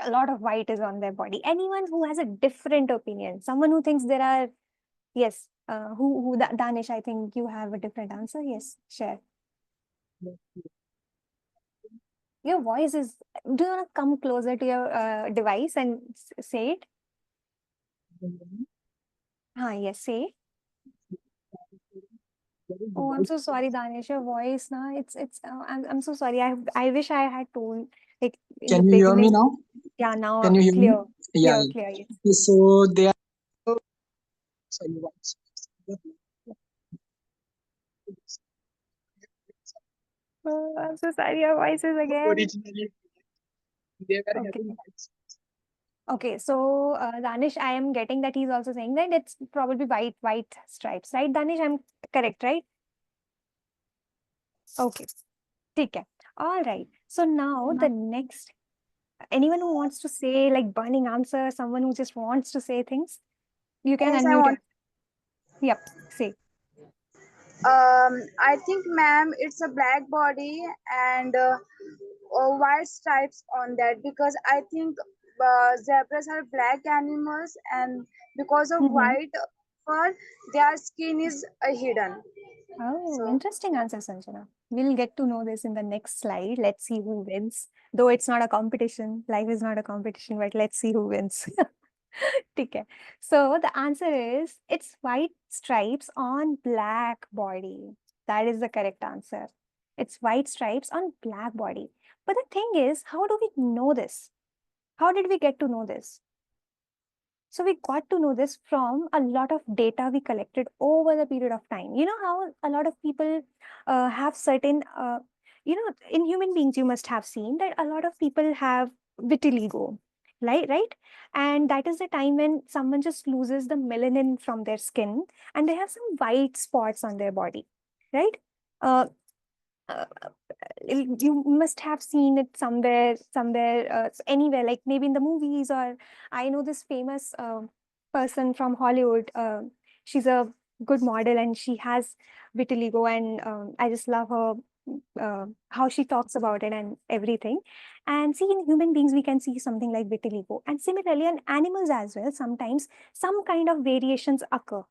A lot of white is on their body. Anyone who has a different opinion, someone who thinks there are, yes, Danish, I think you have a different answer. Yes, share. Your voice is, do you want to come closer to your device and say it? Yes, say. Oh, I'm so sorry, Danish. Your voice now, I'm so sorry. I wish I had told, like, in the Can you hear me beginning. now? Yeah, now Can you hear me? clear, Yeah. clear, yes. Okay, so they are. Sorry, Oh, I'm so sorry, your voices again. originally they were Okay. having white. Okay, so Danish, I am getting that he's also saying that it's probably white stripes, right? Danish, I'm correct, right? Okay, take care. All right. So now the next, anyone who wants to say like burning answer, someone who just wants to say things, you can Yes, I unmute want. it. Yep, say. I think, ma'am, it's a black body and white stripes on that because I think zebras are black animals and because of white fur, their skin is hidden. Oh, So interesting answer, Sanjana. We'll get to know this in the next slide. Let's see who wins. Though it's not a competition, life is not a competition, but let's see who wins. Okay. So the answer is it's white stripes on black body. That is the correct answer. It's white stripes on black body. But the thing is, how do we know this? How did we get to know this? So we got to know this from a lot of data we collected over the period of time. You know how a lot of people have certain, in human beings, you must have seen that a lot of people have vitiligo, right? And that is the time when someone just loses the melanin from their skin and they have some white spots on their body, right? Uh, uh, you must have seen it somewhere, anywhere, like maybe in the movies, or I know this famous person from Hollywood. She's a good model and she has vitiligo, and I just love her, how she talks about it and everything. And see, in human beings, we can see something like vitiligo. And similarly, in animals as well, sometimes some kind of variations occur.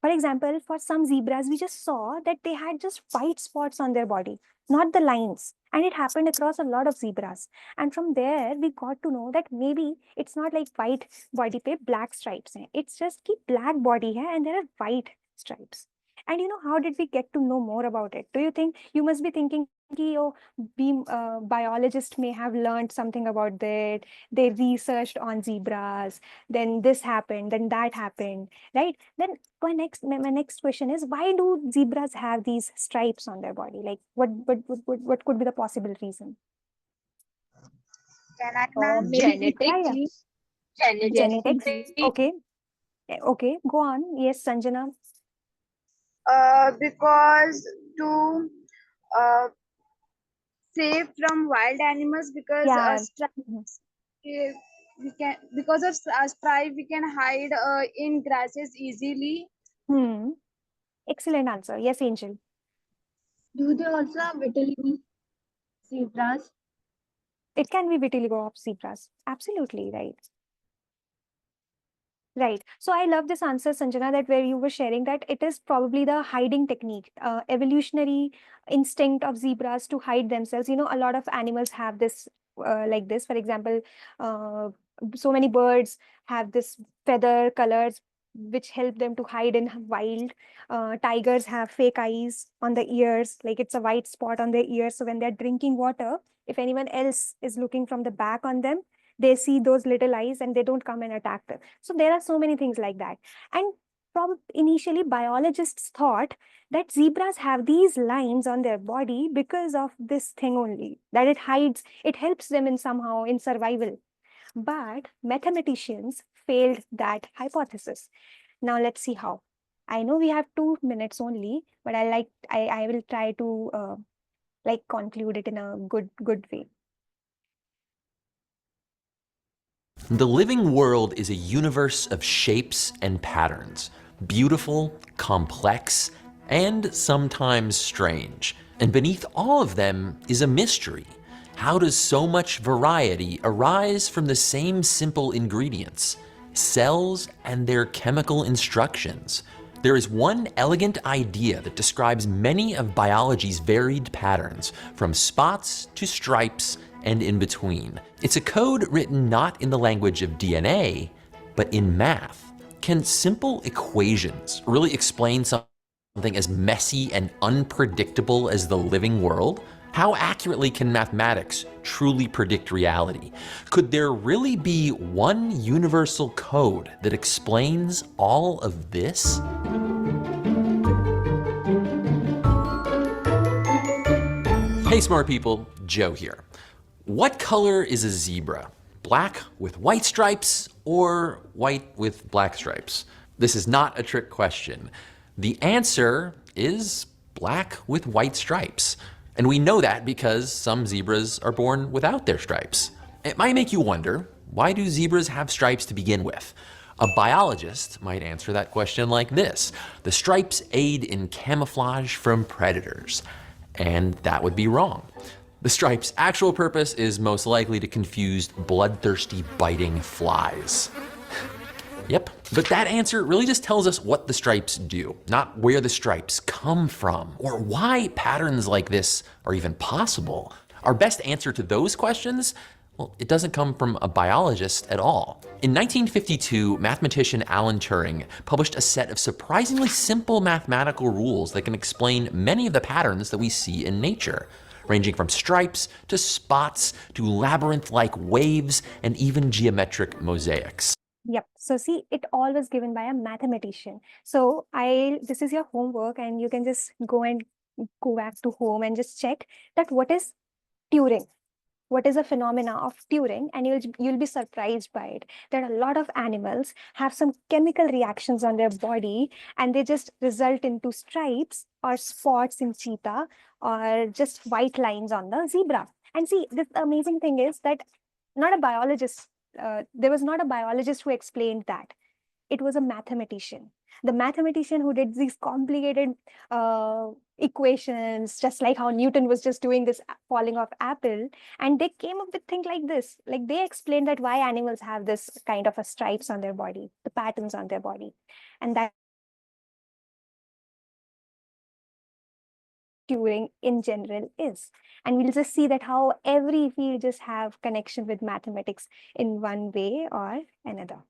For example, for some zebras, we just saw that they had just white spots on their body, not the lines. And it happened across a lot of zebras. And from there, we got to know that maybe it's not like white body pe black stripes. It's just ki black body hai and there are white stripes. And how did we get to know more about it? Do you think you must be thinking, oh, biologists may have learned something about that. They researched on zebras, then this happened, then that happened, right? Then my next question is, why do zebras have these stripes on their body? Like, what could be the possible reason? Can I, Maybe, yeah. Genetics. Genetics. Okay. Okay, go on. Yes, Sanjana. Because to uh, save from wild animals, because Yeah. stripes, we can, because of stripe we can hide in grasses easily. Excellent answer. Yes, Angel. Do they also have vitiligo, zebras? It can be vitiligo of zebras. Absolutely right. Right. So I love this answer, Sanjana, that where you were sharing that it is probably the hiding technique, evolutionary instinct of zebras to hide themselves. A lot of animals have this, like this. For example, so many birds have this feather colors which help them to hide in wild. Tigers have fake eyes on the ears, like it's a white spot on their ears. So when they're drinking water, if anyone else is looking from the back on them, they see those little eyes and they don't come and attack them. So there are so many things like that. And probably initially biologists thought that zebras have these lines on their body because of this thing only, that it hides, it helps them in somehow in survival. But mathematicians failed that hypothesis. Now let's see how. I know we have 2 minutes only, but I will try to conclude it in a good way. The living world is a universe of shapes and patterns, beautiful, complex, and sometimes strange. And beneath all of them is a mystery. How does so much variety arise from the same simple ingredients? Cells and their chemical instructions. There is one elegant idea that describes many of biology's varied patterns, from spots to stripes and in between. It's a code written not in the language of DNA, but in math. Can simple equations really explain something as messy and unpredictable as the living world? How accurately can mathematics truly predict reality? Could there really be one universal code that explains all of this? Hey smart people, Joe here. What color is a zebra? Black with white stripes or white with black stripes? This is not a trick question. The answer is black with white stripes. And we know that because some zebras are born without their stripes. It might make you wonder, why do zebras have stripes to begin with? A biologist might answer that question like this: the stripes aid in camouflage from predators. And that would be wrong. The stripe's actual purpose is most likely to confuse bloodthirsty biting flies. Yep, but that answer really just tells us what the stripes do, not where the stripes come from, or why patterns like this are even possible. Our best answer to those questions, well, it doesn't come from a biologist at all. In 1952, mathematician Alan Turing published a set of surprisingly simple mathematical rules that can explain many of the patterns that we see in nature, ranging from stripes to spots to labyrinth-like waves and even geometric mosaics. Yep. So see, it all was given by a mathematician. So this is your homework, and you can just go back to home and just check that what is Turing. what is a phenomena of Turing, and you'll be surprised by it. That a lot of animals have some chemical reactions on their body, and they just result into stripes or spots in cheetah, or just white lines on the zebra. And see, the amazing thing is that not a biologist, there was not a biologist who explained that. It was a mathematician. The mathematician who did these complicated equations, just like how Newton was just doing this falling off apple, and they came up with things like this. Like, they explained that why animals have this kind of a stripes on their body, the patterns on their body, and that Turing in general is. And we'll just see that how every field just have connection with mathematics in one way or another.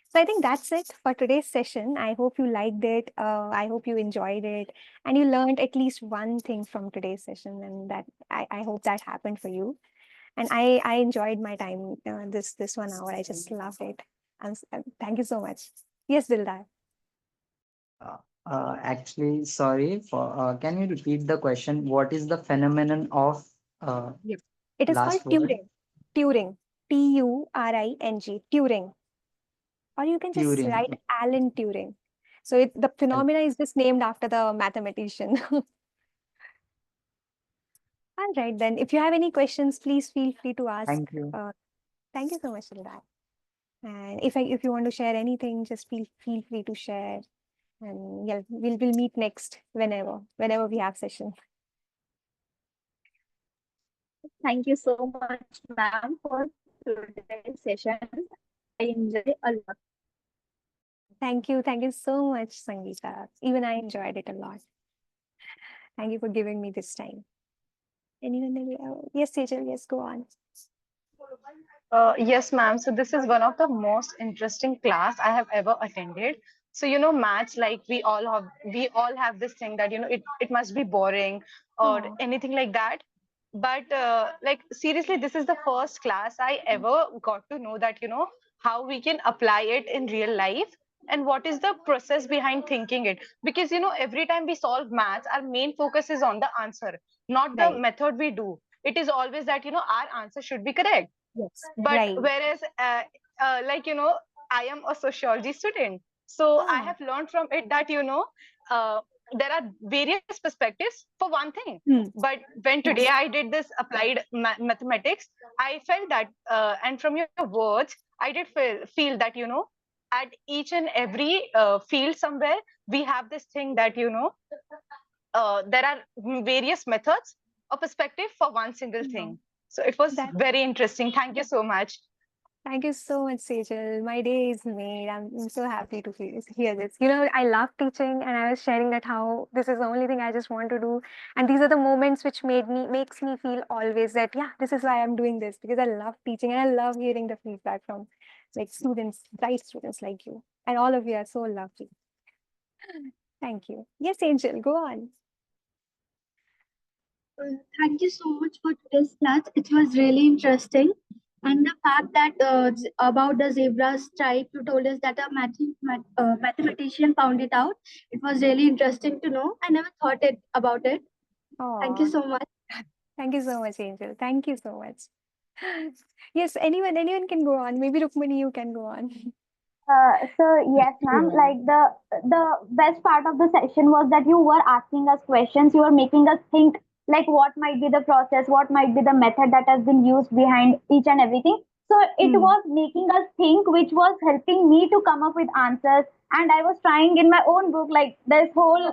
So I think that's it for today's session. I hope you liked it. I hope you enjoyed it, and you learned at least one thing from today's session. And that I hope that happened for you. And I enjoyed my time this 1 hour. I just loved it. Thank you so much. Yes, Dildar. Actually, sorry for. Can you repeat the question? What is the phenomenon of Yes. It is called last word? Turing. Turing. Turing. Turing. Or you can just Turing. write Alan Turing. So the phenomena is just named after the mathematician. All right, then. If you have any questions, please feel free to ask. Thank you. Thank you so much for that. And if you want to share anything, just feel free to share. And yeah, we'll meet next whenever we have session. Thank you so much, ma'am, for today's session. I enjoyed a lot. Thank you so much, Sangeeta. Even I enjoyed it a lot. Thank you for giving me this time. Anyone? Yes, Sejal, yes, go on. Yes, ma'am. So this is one of the most interesting class I have ever attended. So maths, like we all have this thing that it must be boring or anything like that. But like seriously, this is the first class I ever got to know that how we can apply it in real life and what is the process behind thinking it. Because every time we solve maths, our main focus is on the answer, not the Right. method we do. It is always that our answer should be correct. Yes. But Right. whereas like I am a sociology student, so I have learned from it that there are various perspectives for one thing. But when today I did this applied mathematics, I felt that and from your words I did feel that at each and every field somewhere we have this thing that there are various methods or perspective for one single thing. So it was very interesting. Thank you so much. Thank you so much, Sejal. My day is made. I'm so happy to hear this. I love teaching, and I was sharing that how this is the only thing I just want to do. And these are the moments which makes me feel always that, yeah, this is why I'm doing this, because I love teaching and I love hearing the feedback from like students, bright students like you. And all of you are so lovely. Thank you. Yes, Angel, go on. Thank you so much for today's class. It was really interesting. And the fact that about the zebra stripe, you told us that a mathematician found it out. It was really interesting to know. I never thought about it. Thank you Aw. so much. Thank you so much, Angel. Thank you so much. Yes, anyone can go on. Maybe Rukmini, you can go on. So yes, ma'am. Like the best part of the session was that you were asking us questions. You were making us think like what might be the process, what might be the method that has been used behind each and everything. So it was making us think, which was helping me to come up with answers. And I was trying in my own book, like this whole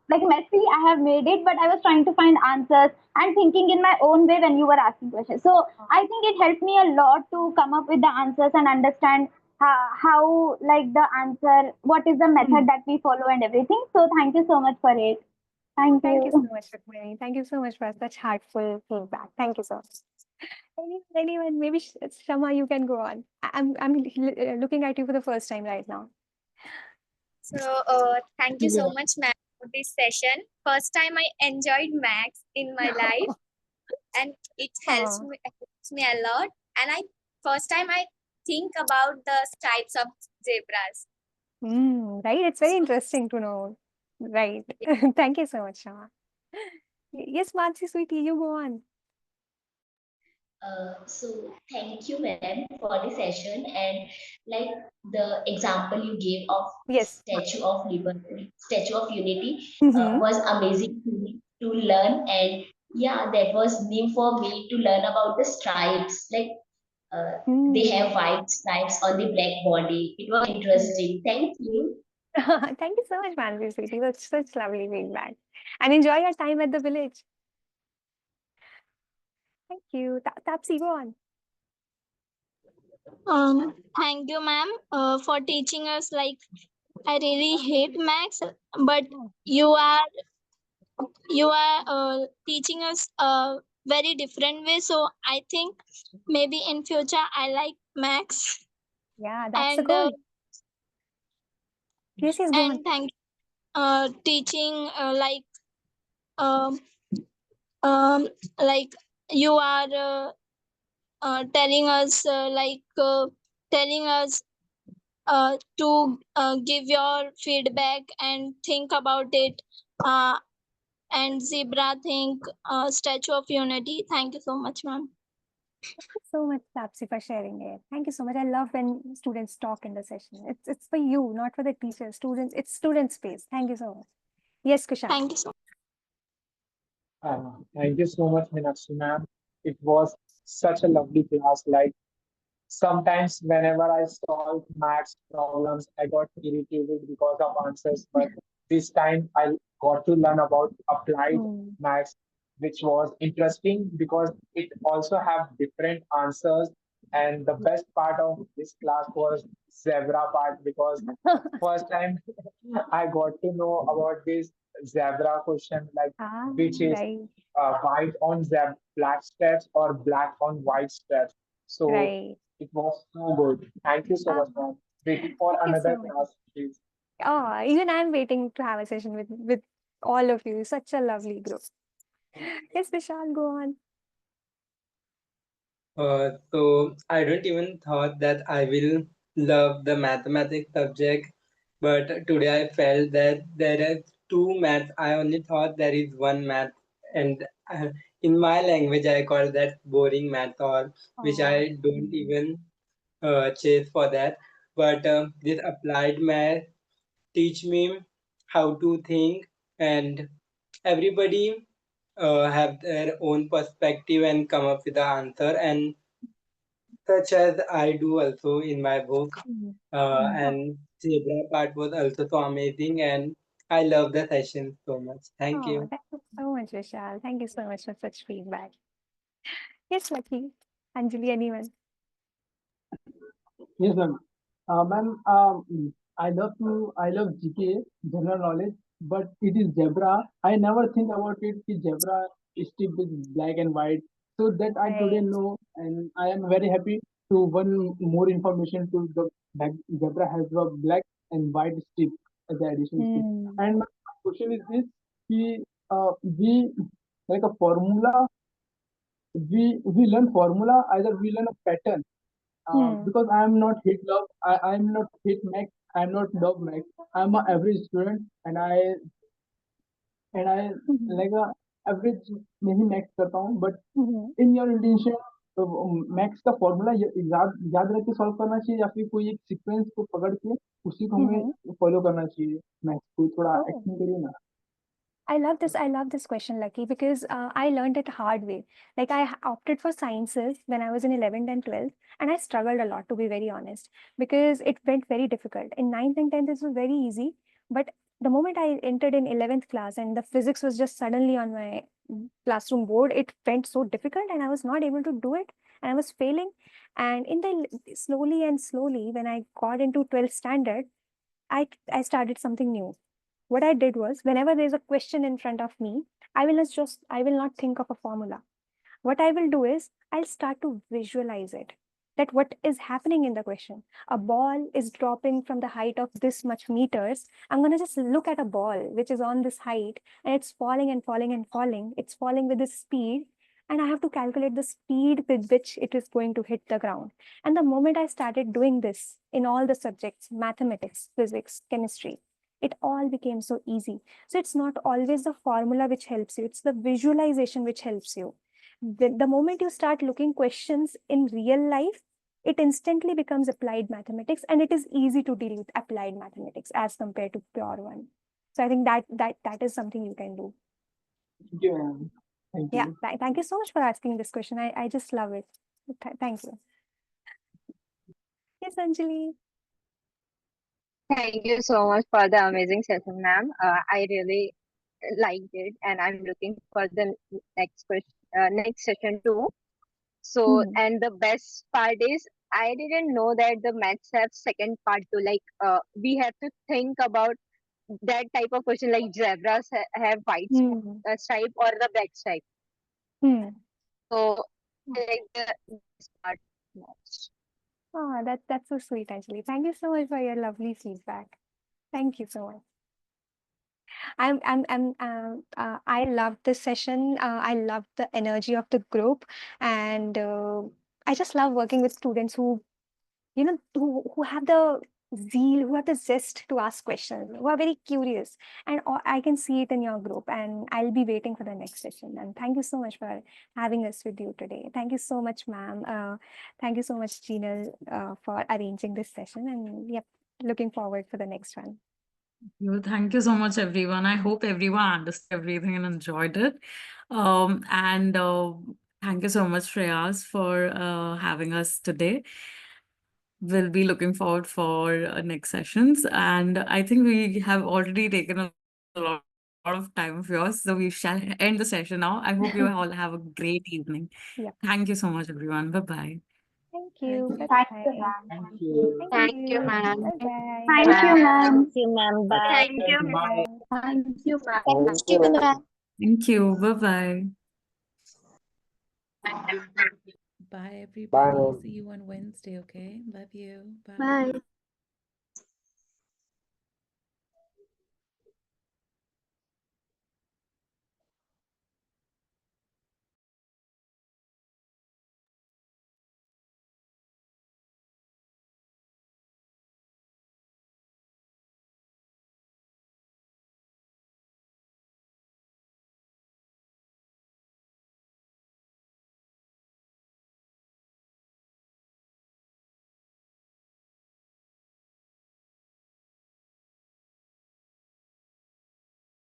like messy. I have made it, but I was trying to find answers and thinking in my own way when you were asking questions. So I think it helped me a lot to come up with the answers and understand how like the answer, what is the method that we follow and everything. So thank you so much for it. Thank Thank you you. so much, Rukmini. Thank you so much for such heartful feedback. Thank you so much. Anyone, maybe Shama, you can go on. I'm looking at you for the first time right now. So thank you so much, ma'am, for this session. First time I enjoyed maths in my life, and it helps me a lot. And first time I think about the stripes of zebras. Right, it's very interesting to know. Right. Thank you so much, Shama. Yes, Mansi, sweetie, you go on. So thank you, ma'am, for the session, and like the example you gave of Yes. Statue of Liberty, Statue of Unity Mm-hmm. was amazing to learn, and yeah, that was new for me to learn about the stripes. Like they have white stripes on the black body. It was interesting. Thank you. Thank you so much, Manvi sweetie. That's such lovely feedback. And enjoy your time at the village. Thank you. Tapsi, go on. Thank you, ma'am, for teaching us. Like, I really hate maths, but you are teaching us a very different way. So I think maybe in future I like maths. Yeah, that's the And goal. Yes, go on. and thank teaching um like you are telling us telling us to give your feedback and think about it, and zebra think statue of unity. Thank you so much, ma'am. Thank you so much, Tapsi, for sharing it. Thank you so much. I love when students talk in the session. It's for you, not for the teachers. Students, it's student space. Thank you so much. Yes, Kushal. Thank you so much. Thank you so much, Meenakshi ma'am. It was such a lovely class. Like sometimes whenever I solve maths problems, I got irritated because of answers. But this time I got to learn about applied maths, which was interesting because it also have different answers. And the best part of this class was zebra part because first time I got to know about this zebra question, like which is white on black stripes or black on white stripes. So Right. it was so good. Thank you so much, ma'am. Waiting for Thank you another so much. class, please. Oh, even I'm waiting to have a session with all of you. Such a lovely group. Yes, Vishal, go on. So I don't even thought that I will love the mathematics subject, but today I felt that there are two maths. I only thought there is one math, and in my language I call that boring math, or which I don't even chase for that. But this applied math teach me how to think, and everybody have their own perspective and come up with the answer, and such as I do also in my book. And zebra part was also so amazing, and I love the session so much. Thank Oh, you. thank you so much, Vishal. Thank you so much for such feedback. Yes, Lucky. Anjali, anyone? Yes, ma'am. Ma'am, I love GK, general knowledge, but it is zebra. I never think about it. Ki zebra is strip with black and white. So that I today know, and I am very happy to one more information to the that zebra has a black and white strip as the additional strip. And my question is this: ki, we like a formula. We learn formula, either we learn a pattern because I am not hit love, I'm not hit max, I'm not love max. I'm an average student, and I like a average नहीं max करता हूँ, but in your intention max का formula याद याद रख के solve करना चाहिए या फिर कोई एक सीक्वेंस को पकड़ के उसी को हमें फॉलो करना चाहिए मैक्स को थोड़ा एक्सप्लेन करिए ना. I love this. I love this question, Lucky, because I learned it hard way. Like opted for sciences when I was in 11th and 12th, and I struggled a lot, to be very honest, because it went very difficult. In 9th and 10th, it was very easy, but the moment I entered in 11th class and the physics was just suddenly on my classroom board, it went so difficult, and I was not able to do it, and I was failing. And in the slowly and slowly, when I got into 12th standard, I started something new. What I did was, whenever there's a question in front of me, I will not think of a formula. What I will do is I'll start to visualize it. That what is happening in the question. A ball is dropping from the height of this much meters. I'm gonna just look at a ball which is on this height and it's falling and falling and falling. It's falling with this speed. And I have to calculate the speed with which it is going to hit the ground. And the moment I started doing this in all the subjects, mathematics, physics, chemistry, it all became so easy. So it's not always the formula which helps you, it's the visualization which helps you. The moment you start looking questions in real life, it instantly becomes applied mathematics, and it is easy to deal with applied mathematics as compared to pure one. So I think that is something you can do. Thank you, ma'am. Thank Yeah, you. thank you so much for asking this question. I just love it. Thank you. Yes, Anjali. Thank you so much for the amazing session, ma'am. I really liked it, and I'm looking for the next session too. So, and the best part is, I didn't know that the maths have second part too. Like, we have to think about that type of question, like zebras have white stripe or the black stripe. So, I like this part much. Oh, that's so sweet, Anjali. Thank you so much for your lovely feedback. Thank you so much. I loved this session. I loved the energy of the group, and I just love working with students who, who have the zeal, who have the zest to ask questions, who are very curious, and I can see it in your group. And I'll be waiting for the next session. And thank you so much for having us with you today. Thank you so much, ma'am. Thank you so much, Gina, for arranging this session. And yep, looking forward for the next one. Thank you so much, everyone. I hope everyone understood everything and enjoyed it. And thank you so much, Shreyas, for having us today. We'll be looking forward for next sessions. And I think we have already taken a lot of time of yours. So we shall end the session now. I hope you all have a great evening. Yep. Thank you so much, everyone. Bye-bye. Thank you. Thank you, ma'am. Thank you. Thank you, ma'am. Bye-bye. Thank you, ma'am. Thank you, ma'am. Bye. Thank you. Bye. Thank you, ma'am. Thank you, ma'am. Thank you. Bye-bye. Bye, everybody. Bye. See you on Wednesday, okay? Love you. Bye. Bye.